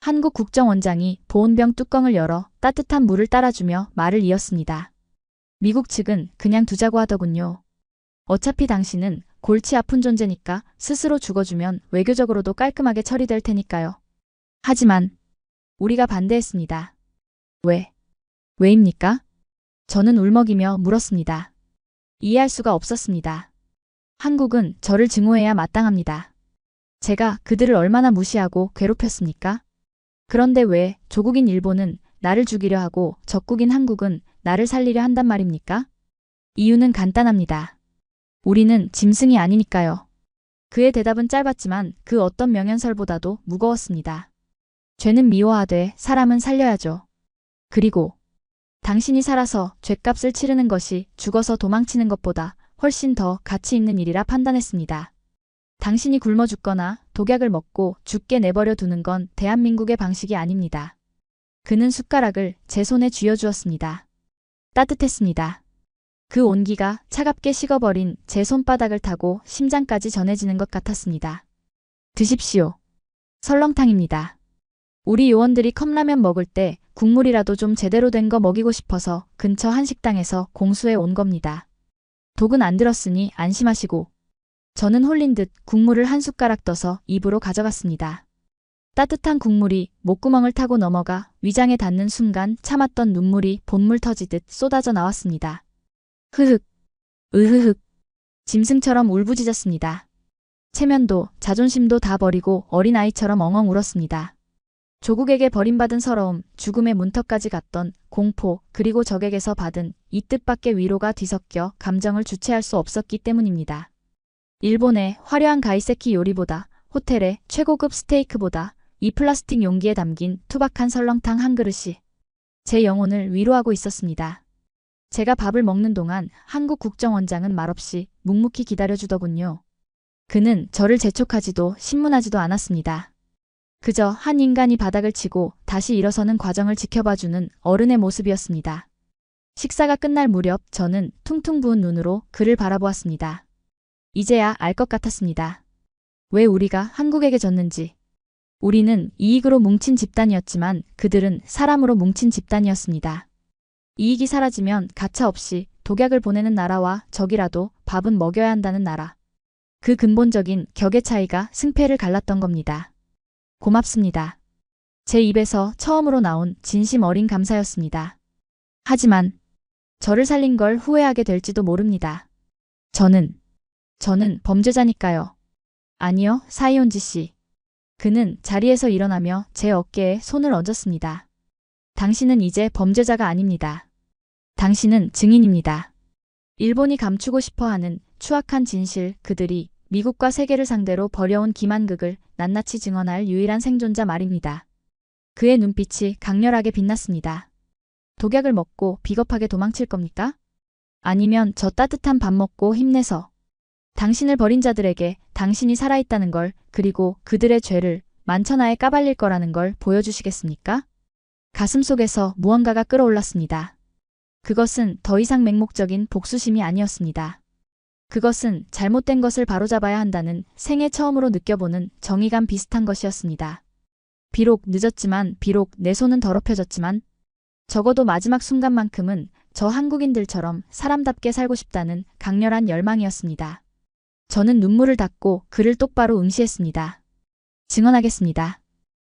S1: 한국 국정원장이 보온병 뚜껑을 열어 따뜻한 물을 따라주며 말을 이었습니다. 미국 측은 그냥 두자고 하더군요. 어차피 당신은 골치 아픈 존재니까 스스로 죽어주면 외교적으로도 깔끔하게 처리될 테니까요. 하지만 우리가 반대했습니다. 왜입니까? 저는 울먹이며 물었습니다. 이해할 수가 없었습니다. 한국은 저를 증오해야 마땅합니다. 제가 그들을 얼마나 무시하고 괴롭혔습니까? 그런데 왜 조국인 일본은 나를 죽이려 하고 적국인 한국은 나를 살리려 한단 말입니까? 이유는 간단합니다. 우리는 짐승이 아니니까요. 그의 대답은 짧았지만 그 어떤 명연설보다도 무거웠습니다. 죄는 미워하되 사람은 살려야죠. 그리고 당신이 살아서 죗값을 치르는 것이 죽어서 도망치는 것보다 훨씬 더 가치 있는 일이라 판단했습니다. 당신이 굶어 죽거나 독약을 먹고 죽게 내버려 두는 건 대한민국의 방식이 아닙니다. 그는 숟가락을 제 손에 쥐어주었습니다. 따뜻했습니다. 그 온기가 차갑게 식어버린 제 손바닥을 타고 심장까지 전해지는 것 같았습니다. 드십시오. 설렁탕입니다. 우리 요원들이 컵라면 먹을 때 국물이라도 좀 제대로 된 거 먹이고 싶어서 근처 한식당에서 공수해 온 겁니다. 독은 안 들었으니 안심하시고. 저는 홀린 듯 국물을 한 숟가락 떠서 입으로 가져갔습니다. 따뜻한 국물이 목구멍을 타고 넘어가 위장에 닿는 순간 참았던 눈물이 본물 터지듯 쏟아져 나왔습니다. 흐흑, 으흐흑. 짐승처럼 울부짖었습니다. 체면도 자존심도 다 버리고 어린아이처럼 엉엉 울었습니다. 조국에게 버림받은 서러움, 죽음의 문턱까지 갔던 공포, 그리고 적에게서 받은 이 뜻밖의 위로가 뒤섞여 감정을 주체할 수 없었기 때문입니다. 일본의 화려한 가이세키 요리보다, 호텔의 최고급 스테이크보다 이 플라스틱 용기에 담긴 투박한 설렁탕 한 그릇이 제 영혼을 위로하고 있었습니다. 제가 밥을 먹는 동안 한국 국정원장은 말없이 묵묵히 기다려주더군요. 그는 저를 재촉하지도 신문하지도 않았습니다. 그저 한 인간이 바닥을 치고 다시 일어서는 과정을 지켜봐주는 어른의 모습이었습니다. 식사가 끝날 무렵 저는 퉁퉁 부은 눈으로 그를 바라보았습니다. 이제야 알 것 같았습니다. 왜 우리가 한국에게 졌는지. 우리는 이익으로 뭉친 집단이었지만 그들은 사람으로 뭉친 집단이었습니다. 이익이 사라지면 가차없이 독약을 보내는 나라와 적이라도 밥은 먹여야 한다는 나라. 그 근본적인 격의 차이가 승패를 갈랐던 겁니다. 고맙습니다. 제 입에서 처음으로 나온 진심 어린 감사였습니다. 하지만 저를 살린 걸 후회하게 될지도 모릅니다. 저는 범죄자니까요. 아니요, 사이온지 씨. 그는 자리에서 일어나며 제 어깨에 손을 얹었습니다. 당신은 이제 범죄자가 아닙니다. 당신은 증인입니다. 일본이 감추고 싶어하는 추악한 진실, 그들이 미국과 세계를 상대로 벌여온 기만극을 낱낱이 증언할 유일한 생존자 말입니다. 그의 눈빛이 강렬하게 빛났습니다. 독약을 먹고 비겁하게 도망칠 겁니까? 아니면 저 따뜻한 밥 먹고 힘내서 당신을 버린 자들에게 당신이 살아있다는 걸, 그리고 그들의 죄를 만천하에 까발릴 거라는 걸 보여주시겠습니까? 가슴속에서 무언가가 끓어올랐습니다. 그것은 더 이상 맹목적인 복수심이 아니었습니다. 그것은 잘못된 것을 바로잡아야 한다는 생애 처음으로 느껴보는 정의감 비슷한 것이었습니다. 비록 늦었지만, 비록 내 손은 더럽혀졌지만 적어도 마지막 순간만큼은 저 한국인들처럼 사람답게 살고 싶다는 강렬한 열망이었습니다. 저는 눈물을 닦고 그를 똑바로 응시했습니다. 증언하겠습니다.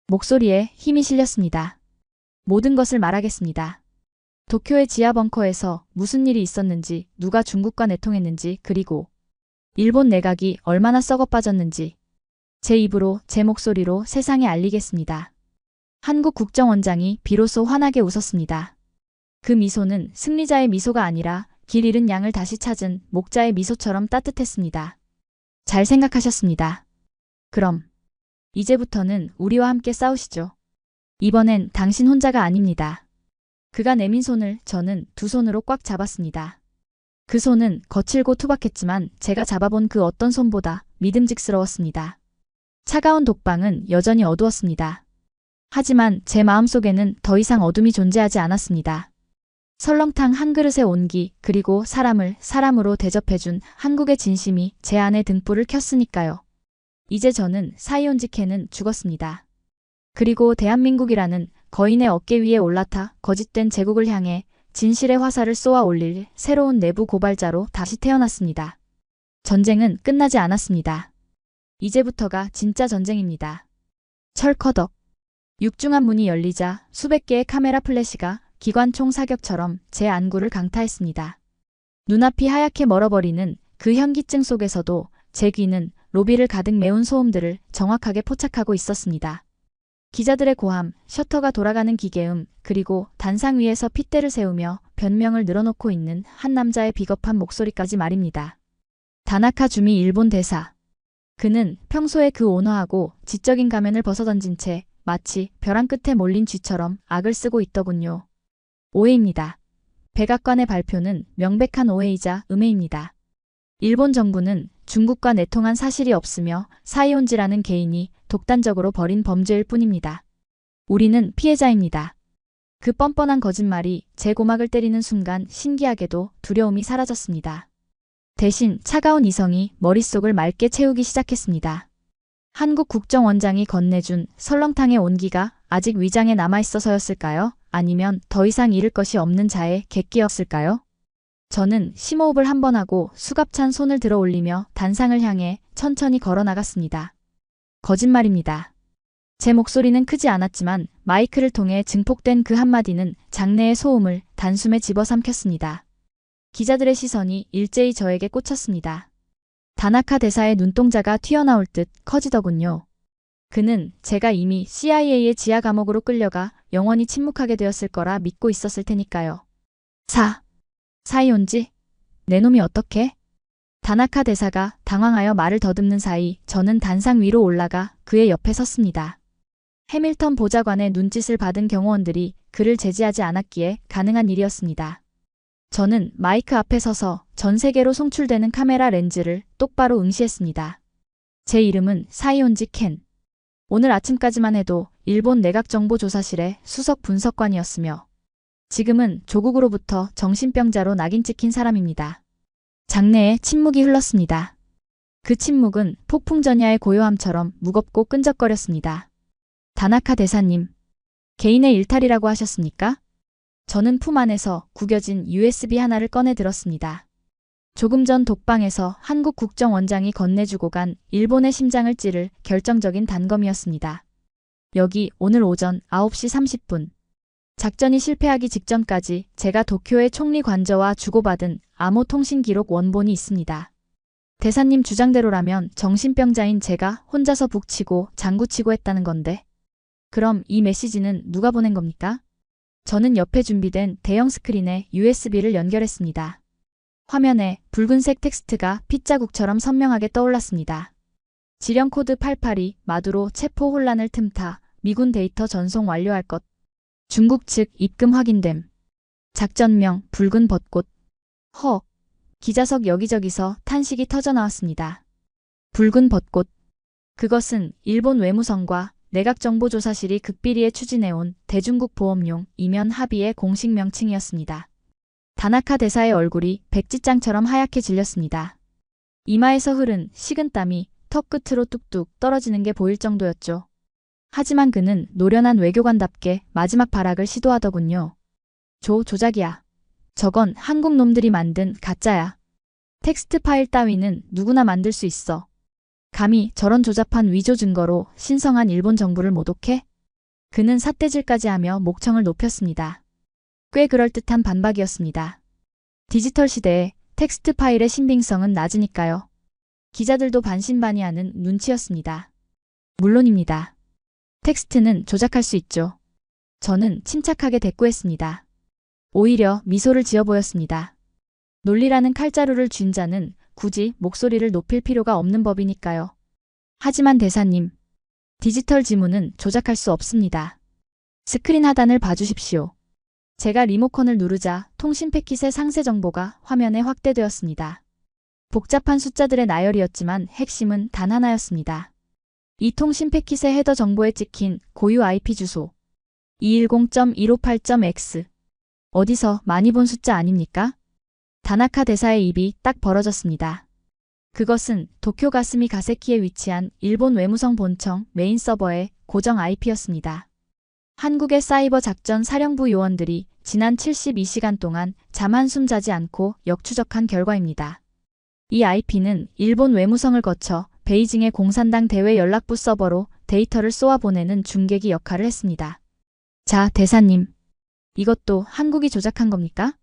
S1: 목소리에 힘이 실렸습니다. 모든 것을 말하겠습니다. 도쿄의 지하 벙커에서 무슨 일이 있었는지, 누가 중국과 내통했는지, 그리고 일본 내각이 얼마나 썩어 빠졌는지 제 입으로, 제 목소리로 세상에 알리겠습니다. 한국 국정원장이 비로소 환하게 웃었습니다. 그 미소는 승리자의 미소가 아니라 길 잃은 양을 다시 찾은 목자의 미소처럼 따뜻했습니다. 잘 생각하셨습니다. 그럼 이제부터는 우리와 함께 싸우시죠. 이번엔 당신 혼자가 아닙니다. 그가 내민 손을 저는 두 손으로 꽉 잡았습니다. 그 손은 거칠고 투박했지만 제가 잡아본 그 어떤 손보다 믿음직스러웠습니다. 차가운 독방은 여전히 어두웠습니다. 하지만 제 마음속에는 더 이상 어둠이 존재하지 않았습니다. 설렁탕 한 그릇의 온기, 그리고 사람을 사람으로 대접해준 한국의 진심이 제 안에 등불을 켰으니까요. 이제 저는 사이온지 켄은 죽었습니다. 그리고 대한민국이라는 거인의 어깨 위에 올라타 거짓된 제국을 향해 진실의 화살을 쏘아 올릴 새로운 내부 고발자로 다시 태어났습니다. 전쟁은 끝나지 않았습니다. 이제부터가 진짜 전쟁입니다. 철커덕. 육중한 문이 열리자 수백 개의 카메라 플래시가 기관총 사격처럼 제 안구를 강타했습니다. 눈앞이 하얗게 멀어버리는 그 현기증 속에서도 제 귀는 로비를 가득 메운 소음들을 정확하게 포착하고 있었습니다. 기자들의 고함, 셔터가 돌아가는 기계음, 그리고 단상 위에서 핏대를 세우며 변명을 늘어놓고 있는 한 남자의 비겁한 목소리까지 말입니다. 다나카 주미 일본 대사. 그는 평소에 그 온화하고 지적인 가면을 벗어던진 채 마치 벼랑 끝에 몰린 쥐처럼 악을 쓰고 있더군요. 오해입니다. 백악관의 발표는 명백한 오해이자 음해입니다. 일본 정부는 중국과 내통한 사실이 없으며 사이온지라는 개인이 독단적으로 벌인 범죄일 뿐입니다. 우리는 피해자입니다. 그 뻔뻔한 거짓말이 제 고막을 때리는 순간 신기하게도 두려움이 사라졌습니다. 대신 차가운 이성이 머릿속을 맑게 채우기 시작했습니다. 한국 국정원장이 건네준 설렁탕의 온기가 아직 위장에 남아있어서였을까요? 아니면 더 이상 잃을 것이 없는 자의 객기였을까요? 저는 심호흡을 한 번 하고 수갑찬 손을 들어 올리며 단상을 향해 천천히 걸어 나갔습니다. 거짓말입니다. 제 목소리는 크지 않았지만 마이크를 통해 증폭된 그 한마디는 장내의 소음을 단숨에 집어삼켰습니다. 기자들의 시선이 일제히 저에게 꽂혔습니다. 다나카 대사의 눈동자가 튀어나올 듯 커지더군요. 그는 제가 이미 CIA의 지하 감옥으로 끌려가 영원히 침묵하게 되었을 거라 믿고 있었을 테니까요. 사이온지? 내 놈이 어떻게? 다나카 대사가 당황하여 말을 더듬는 사이 저는 단상 위로 올라가 그의 옆에 섰습니다. 해밀턴 보좌관의 눈짓을 받은 경호원들이 그를 제지하지 않았기에 가능한 일이었습니다. 저는 마이크 앞에 서서 전 세계로 송출되는 카메라 렌즈를 똑바로 응시했습니다. 제 이름은 사이온지 켄. 오늘 아침까지만 해도 일본 내각정보조사실의 수석 분석관이었으며 지금은 조국으로부터 정신병자로 낙인 찍힌 사람입니다. 장내에 침묵이 흘렀습니다. 그 침묵은 폭풍전야의 고요함처럼 무겁고 끈적거렸습니다. 다나카 대사님, 개인의 일탈이라고 하셨습니까? 저는 품 안에서 구겨진 USB 하나를 꺼내 들었습니다. 조금 전 독방에서 한국 국정원장이 건네주고 간 일본의 심장을 찌를 결정적인 단검이었습니다. 여기 오늘 오전 9시 30분. 작전이 실패하기 직전까지 제가 도쿄의 총리 관저와 주고받은 암호 통신 기록 원본이 있습니다. 대사님 주장대로라면 정신병자인 제가 혼자서 북치고 장구치고 했다는 건데. 그럼 이 메시지는 누가 보낸 겁니까? 저는 옆에 준비된 대형 스크린에 USB를 연결했습니다. 화면에 붉은색 텍스트가 핏자국처럼 선명하게 떠올랐습니다. 지령 코드 882 마두로 체포 혼란을 틈타 미군 데이터 전송 완료할 것. 중국 측 입금 확인됨. 작전명 붉은 벚꽃. 기자석 여기저기서 탄식이 터져나왔습니다. 붉은 벚꽃. 그것은 일본 외무성과 내각정보조사실이 극비리에 추진해온 대중국 보험용 이면 합의의 공식 명칭이었습니다. 다나카 대사의 얼굴이 백지장처럼 하얗게 질렸습니다. 이마에서 흐른 식은땀이 턱 끝으로 뚝뚝 떨어지는 게 보일 정도였죠. 하지만 그는 노련한 외교관답게 마지막 발악을 시도하더군요. 조작이야. 저건 한국 놈들이 만든 가짜야. 텍스트 파일 따위는 누구나 만들 수 있어. 감히 저런 조잡한 위조 증거로 신성한 일본 정부를 모독해? 그는 삿대질까지 하며 목청을 높였습니다. 꽤 그럴듯한 반박이었습니다. 디지털 시대에 텍스트 파일의 신빙성은 낮으니까요. 기자들도 반신반의하는 눈치였습니다. 물론입니다. 텍스트는 조작할 수 있죠. 저는 침착하게 대꾸했습니다. 오히려 미소를 지어 보였습니다. 논리라는 칼자루를 쥔 자는 굳이 목소리를 높일 필요가 없는 법이니까요. 하지만 대사님, 디지털 지문은 조작할 수 없습니다. 스크린 하단을 봐주십시오. 제가 리모컨을 누르자 통신 패킷의 상세 정보가 화면에 확대되었습니다. 복잡한 숫자들의 나열이었지만 핵심은 단 하나였습니다. 이 통신 패킷의 헤더 정보에 찍힌 고유 IP 주소 210.158.x. 어디서 많이 본 숫자 아닙니까? 다나카 대사의 입이 딱 벌어졌습니다. 그것은 도쿄 가스미 가세키에 위치한 일본 외무성 본청 메인 서버의 고정 IP였습니다. 한국의 사이버 작전 사령부 요원들이 지난 72시간 동안 잠 한숨 자지 않고 역추적한 결과입니다. 이 IP는 일본 외무성을 거쳐 베이징의 공산당 대외 연락부 서버로 데이터를 쏘아 보내는 중계기 역할을 했습니다. 자, 대사님. 이것도 한국이 조작한 겁니까?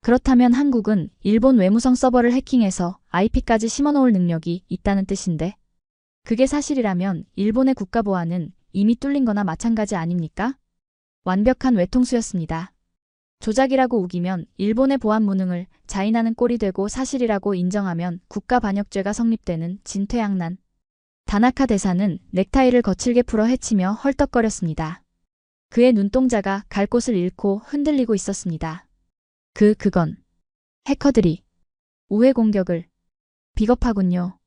S1: 그렇다면 한국은 일본 외무성 서버를 해킹해서 IP까지 심어놓을 능력이 있다는 뜻인데, 그게 사실이라면 일본의 국가보안은 이미 뚫린 거나 마찬가지 아닙니까? 완벽한 외통수였습니다. 조작이라고 우기면 일본의 보안 무능을 자인하는 꼴이 되고 사실이라고 인정하면 국가반역죄가 성립되는 진퇴양난. 다나카 대사는 넥타이를 거칠게 풀어 헤치며 헐떡거렸습니다. 그의 눈동자가 갈 곳을 잃고 흔들리고 있었습니다. 그건 해커들이 우회 공격을. 비겁하군요.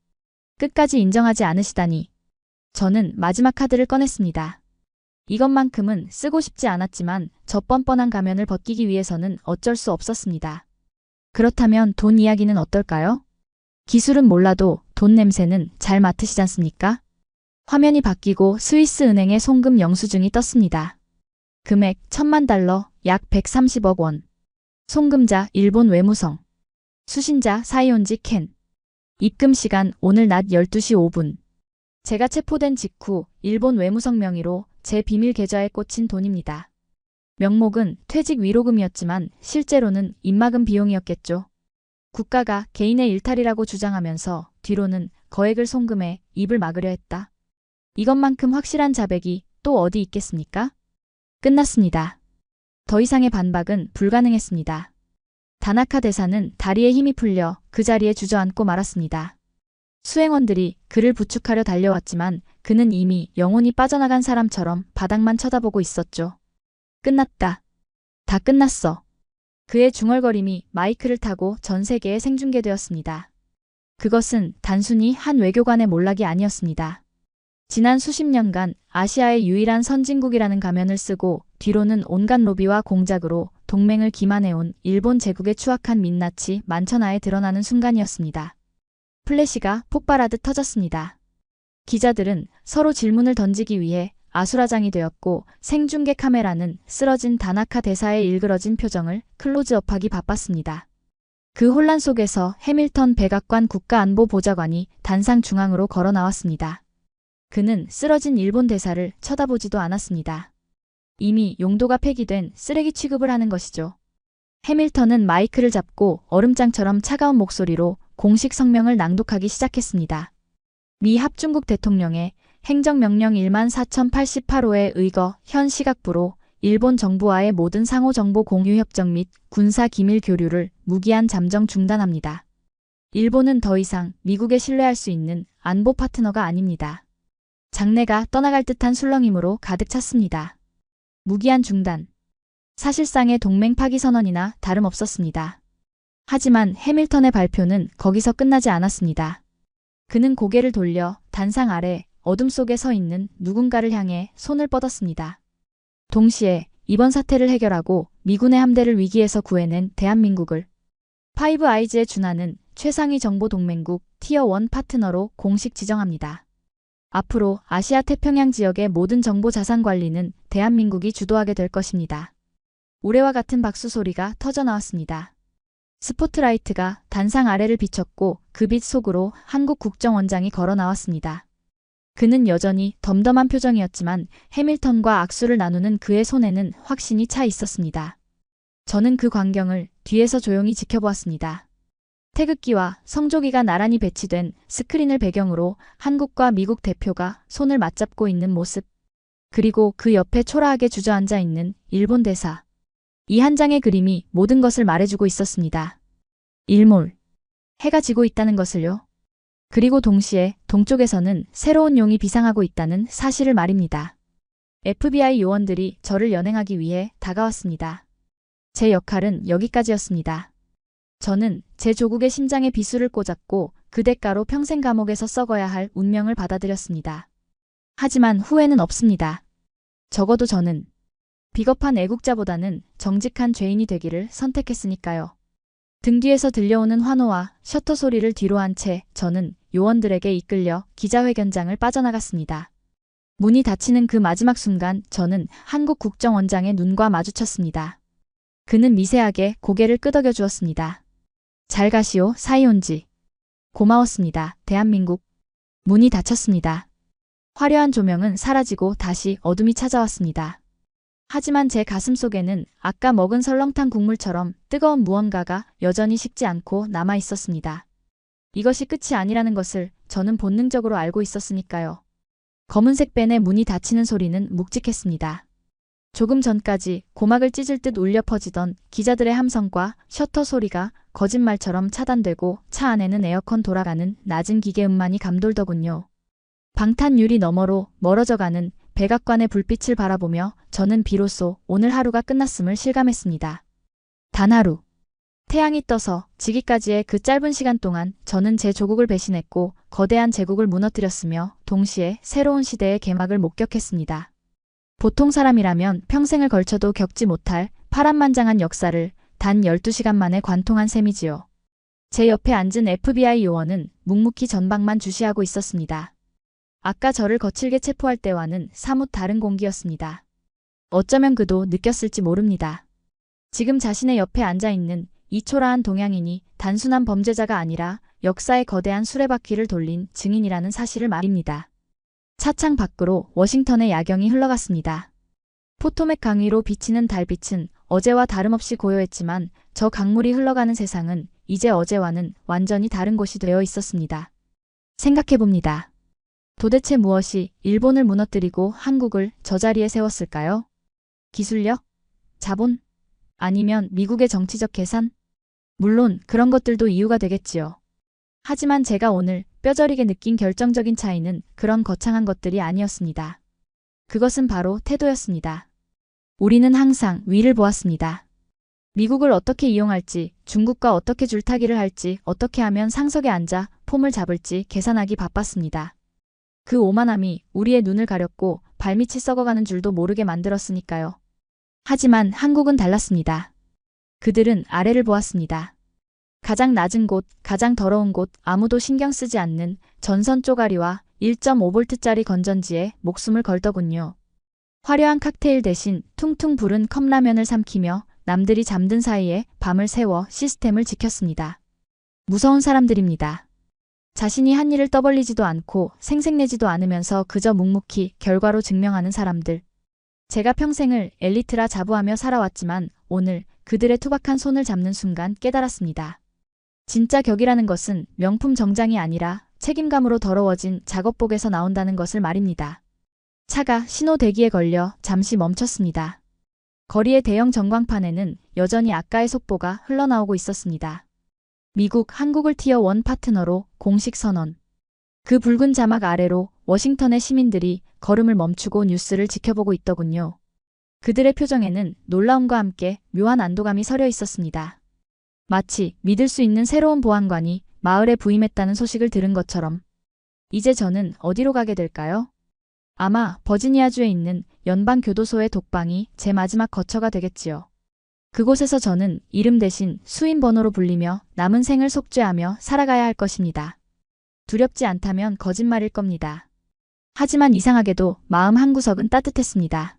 S1: 끝까지 인정하지 않으시다니. 저는 마지막 카드를 꺼냈습니다. 이것만큼은 쓰고 싶지 않았지만 저 뻔뻔한 가면을 벗기기 위해서는 어쩔 수 없었습니다. 그렇다면 돈 이야기는 어떨까요? 기술은 몰라도 돈 냄새는 잘 맡으시지 않습니까? 화면이 바뀌고 스위스 은행의 송금 영수증이 떴습니다. 금액 1,000만 달러, 약 130억 원. 송금자 일본 외무성. 수신자 사이온지 켄. 입금 시간 오늘 낮 12시 5분. 제가 체포된 직후 일본 외무성 명의로 제 비밀 계좌에 꽂힌 돈입니다. 명목은 퇴직 위로금이었지만 실제로는 입막음 비용이었겠죠. 국가가 개인의 일탈이라고 주장하면서 뒤로는 거액을 송금해 입을 막으려 했다. 이것만큼 확실한 자백이 또 어디 있겠습니까? 끝났습니다. 더 이상의 반박은 불가능했습니다. 다나카 대사는 다리에 힘이 풀려 그 자리에 주저앉고 말았습니다. 수행원들이 그를 부축하려 달려왔지만 그는 이미 영혼이 빠져나간 사람처럼 바닥만 쳐다보고 있었죠. 끝났다. 다 끝났어. 그의 중얼거림이 마이크를 타고 전 세계에 생중계되었습니다. 그것은 단순히 한 외교관의 몰락이 아니었습니다. 지난 수십 년간 아시아의 유일한 선진국이라는 가면을 쓰고 뒤로는 온갖 로비와 공작으로 동맹을 기만해온 일본 제국의 추악한 민낯이 만천하에 드러나는 순간이었습니다. 플래시가 폭발하듯 터졌습니다. 기자들은 서로 질문을 던지기 위해 아수라장이 되었고 생중계 카메라는 쓰러진 다나카 대사의 일그러진 표정을 클로즈업하기 바빴습니다. 그 혼란 속에서 해밀턴 백악관 국가안보보좌관이 단상 중앙으로 걸어 나왔습니다. 그는 쓰러진 일본 대사를 쳐다보지도 않았습니다. 이미 용도가 폐기된 쓰레기 취급을 하는 것이죠. 해밀턴은 마이크를 잡고 얼음장처럼 차가운 목소리로 공식 성명을 낭독하기 시작했습니다. 미 합중국 대통령의 행정명령 14,088호에 의거 현 시각부로 일본 정부와의 모든 상호정보 공유 협정 및 군사 기밀 교류를 무기한 잠정 중단합니다. 일본은 더 이상 미국에 신뢰할 수 있는 안보 파트너가 아닙니다. 장내가 떠나갈 듯한 술렁임으로 가득 찼습니다. 무기한 중단. 사실상의 동맹 파기 선언이나 다름없었습니다. 하지만 해밀턴의 발표는 거기서 끝나지 않았습니다. 그는 고개를 돌려 단상 아래 어둠 속에 서 있는 누군가를 향해 손을 뻗었습니다. 동시에 이번 사태를 해결하고 미군의 함대를 위기에서 구해낸 대한민국을 파이브 아이즈에 준하는 최상위 정보 동맹국 티어 1 파트너로 공식 지정합니다. 앞으로 아시아 태평양 지역의 모든 정보 자산 관리는 대한민국이 주도하게 될 것입니다. 우레와 같은 박수 소리가 터져나왔습니다. 스포트라이트가 단상 아래를 비췄고 그 빛 속으로 한국 국정원장이 걸어 나왔습니다. 그는 여전히 덤덤한 표정이었지만 해밀턴과 악수를 나누는 그의 손에는 확신이 차 있었습니다. 저는 그 광경을 뒤에서 조용히 지켜보았습니다. 태극기와 성조기가 나란히 배치된 스크린을 배경으로 한국과 미국 대표가 손을 맞잡고 있는 모습, 그리고 그 옆에 초라하게 주저앉아 있는 일본 대사. 이 한 장의 그림이 모든 것을 말해주고 있었습니다. 일몰. 해가 지고 있다는 것을요. 그리고 동시에 동쪽에서는 새로운 용이 비상하고 있다는 사실을 말입니다. FBI 요원들이 저를 연행하기 위해 다가왔습니다. 제 역할은 여기까지였습니다. 저는 제 조국의 심장에 비수를 꽂았고 그 대가로 평생 감옥에서 썩어야 할 운명을 받아들였습니다. 하지만 후회는 없습니다. 적어도 저는 비겁한 애국자보다는 정직한 죄인이 되기를 선택했으니까요. 등 뒤에서 들려오는 환호와 셔터 소리를 뒤로 한 채 저는 요원들에게 이끌려 기자회견장을 빠져나갔습니다. 문이 닫히는 그 마지막 순간 저는 한국 국정원장의 눈과 마주쳤습니다. 그는 미세하게 고개를 끄덕여 주었습니다. 잘 가시오, 사이온지. 고마웠습니다, 대한민국. 문이 닫혔습니다. 화려한 조명은 사라지고 다시 어둠이 찾아왔습니다. 하지만 제 가슴 속에는 아까 먹은 설렁탕 국물처럼 뜨거운 무언가가 여전히 식지 않고 남아 있었습니다. 이것이 끝이 아니라는 것을 저는 본능적으로 알고 있었으니까요. 검은색 벤의 문이 닫히는 소리는 묵직했습니다. 조금 전까지 고막을 찢을 듯 울려 퍼지던 기자들의 함성과 셔터 소리가 거짓말처럼 차단되고 차 안에는 에어컨 돌아가는 낮은 기계음만이 감돌더군요. 방탄 유리 너머로 멀어져가는 백악관의 불빛을 바라보며 저는 비로소 오늘 하루가 끝났음을 실감했습니다. 단 하루. 태양이 떠서 지기까지의 그 짧은 시간 동안 저는 제 조국을 배신했고 거대한 제국을 무너뜨렸으며 동시에 새로운 시대의 개막을 목격했습니다. 보통 사람이라면 평생을 걸쳐도 겪지 못할 파란만장한 역사를 단 12시간 만에 관통한 셈이지요. 제 옆에 앉은 FBI 요원은 묵묵히 전방만 주시하고 있었습니다. 아까 저를 거칠게 체포할 때와는 사뭇 다른 공기였습니다. 어쩌면 그도 느꼈을지 모릅니다. 지금 자신의 옆에 앉아있는 이 초라한 동양인이 단순한 범죄자가 아니라 역사의 거대한 수레바퀴를 돌린 증인이라는 사실을 말입니다. 차창 밖으로 워싱턴의 야경이 흘러갔습니다. 포토맥 강위로 비치는 달빛은 어제와 다름없이 고요했지만 저 강물이 흘러가는 세상은 이제 어제와는 완전히 다른 곳이 되어 있었습니다. 생각해봅니다. 도대체 무엇이 일본을 무너뜨리고 한국을 저 자리에 세웠을까요? 기술력? 자본? 아니면 미국의 정치적 계산? 물론 그런 것들도 이유가 되겠지요. 하지만 제가 오늘 뼈저리게 느낀 결정적인 차이는 그런 거창한 것들이 아니었습니다. 그것은 바로 태도였습니다. 우리는 항상 위를 보았습니다. 미국을 어떻게 이용할지, 중국과 어떻게 줄타기를 할지, 어떻게 하면 상석에 앉아 폼을 잡을지 계산하기 바빴습니다. 그 오만함이 우리의 눈을 가렸고 발밑이 썩어가는 줄도 모르게 만들었으니까요. 하지만 한국은 달랐습니다. 그들은 아래를 보았습니다. 가장 낮은 곳, 가장 더러운 곳, 아무도 신경 쓰지 않는 전선 쪼가리와 1.5V짜리 건전지에 목숨을 걸더군요. 화려한 칵테일 대신 퉁퉁 부른 컵라면을 삼키며 남들이 잠든 사이에 밤을 새워 시스템을 지켰습니다. 무서운 사람들입니다. 자신이 한 일을 떠벌리지도 않고 생색내지도 않으면서 그저 묵묵히 결과로 증명하는 사람들. 제가 평생을 엘리트라 자부하며 살아왔지만 오늘 그들의 투박한 손을 잡는 순간 깨달았습니다. 진짜 격이라는 것은 명품 정장이 아니라 책임감으로 더러워진 작업복에서 나온다는 것을 말입니다. 차가 신호 대기에 걸려 잠시 멈췄습니다. 거리의 대형 전광판에는 여전히 아까의 속보가 흘러나오고 있었습니다. 미국, 한국을 티어 1 파트너로 공식 선언. 그 붉은 자막 아래로 워싱턴의 시민들이 걸음을 멈추고 뉴스를 지켜보고 있더군요. 그들의 표정에는 놀라움과 함께 묘한 안도감이 서려 있었습니다. 마치 믿을 수 있는 새로운 보안관이 마을에 부임했다는 소식을 들은 것처럼. 이제 저는 어디로 가게 될까요? 아마 버지니아주에 있는 연방교도소의 독방이 제 마지막 거처가 되겠지요. 그곳에서 저는 이름 대신 수임 번호로 불리며 남은 생을 속죄하며 살아가야 할 것입니다. 두렵지 않다면 거짓말일 겁니다. 하지만 이상하게도 마음 한구석은 따뜻했습니다.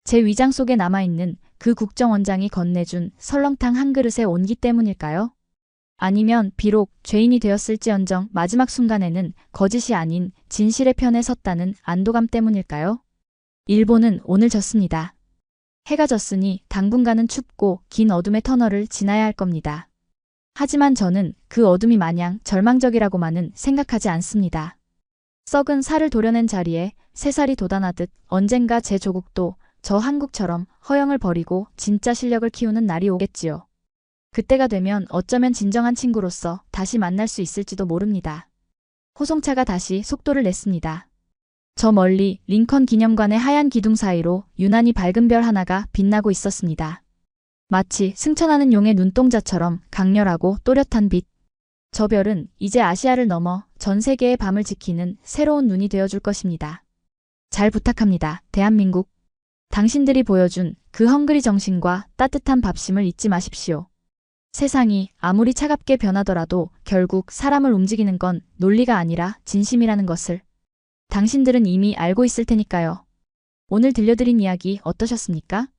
S1: 제 위장 속에 남아있는 그 국정원장이 건네준 설렁탕 한 그릇의 온기 때문일까요? 아니면 비록 죄인이 되었을지언정 마지막 순간에는 거짓이 아닌 진실의 편에 섰다는 안도감 때문일까요? 일본은 오늘 졌습니다. 해가 졌으니 당분간은 춥고 긴 어둠의 터널을 지나야 할 겁니다. 하지만 저는 그 어둠이 마냥 절망적이라고만은 생각하지 않습니다. 썩은 살을 도려낸 자리에 새살이 돋아나듯 언젠가 제 조국도 저 한국처럼 허영을 버리고 진짜 실력을 키우는 날이 오겠지요. 그때가 되면 어쩌면 진정한 친구로서 다시 만날 수 있을지도 모릅니다. 호송차가 다시 속도를 냈습니다. 저 멀리 링컨 기념관의 하얀 기둥 사이로 유난히 밝은 별 하나가 빛나고 있었습니다. 마치 승천하는 용의 눈동자처럼 강렬하고 또렷한 빛. 저 별은 이제 아시아를 넘어 전 세계의 밤을 지키는 새로운 눈이 되어줄 것입니다. 잘 부탁합니다, 대한민국. 당신들이 보여준 그 헝그리 정신과 따뜻한 밥심을 잊지 마십시오. 세상이 아무리 차갑게 변하더라도 결국 사람을 움직이는 건 논리가 아니라 진심이라는 것을 당신들은 이미 알고 있을 테니까요. 오늘 들려드린 이야기 어떠셨습니까?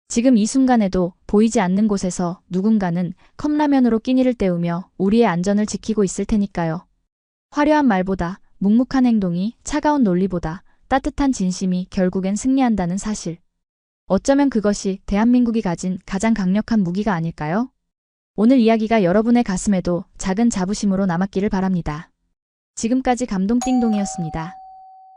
S1: 지금 이 순간에도 보이지 않는 곳에서 누군가는 컵라면으로 끼니를 때우며 우리의 안전을 지키고 있을 테니까요. 화려한 말보다 묵묵한 행동이, 차가운 논리보다 따뜻한 진심이 결국엔 승리한다는 사실. 어쩌면 그것이 대한민국이 가진 가장 강력한 무기가 아닐까요? 오늘 이야기가 여러분의 가슴에도 작은 자부심으로 남았기를 바랍니다. 지금까지 감동띵동이었습니다.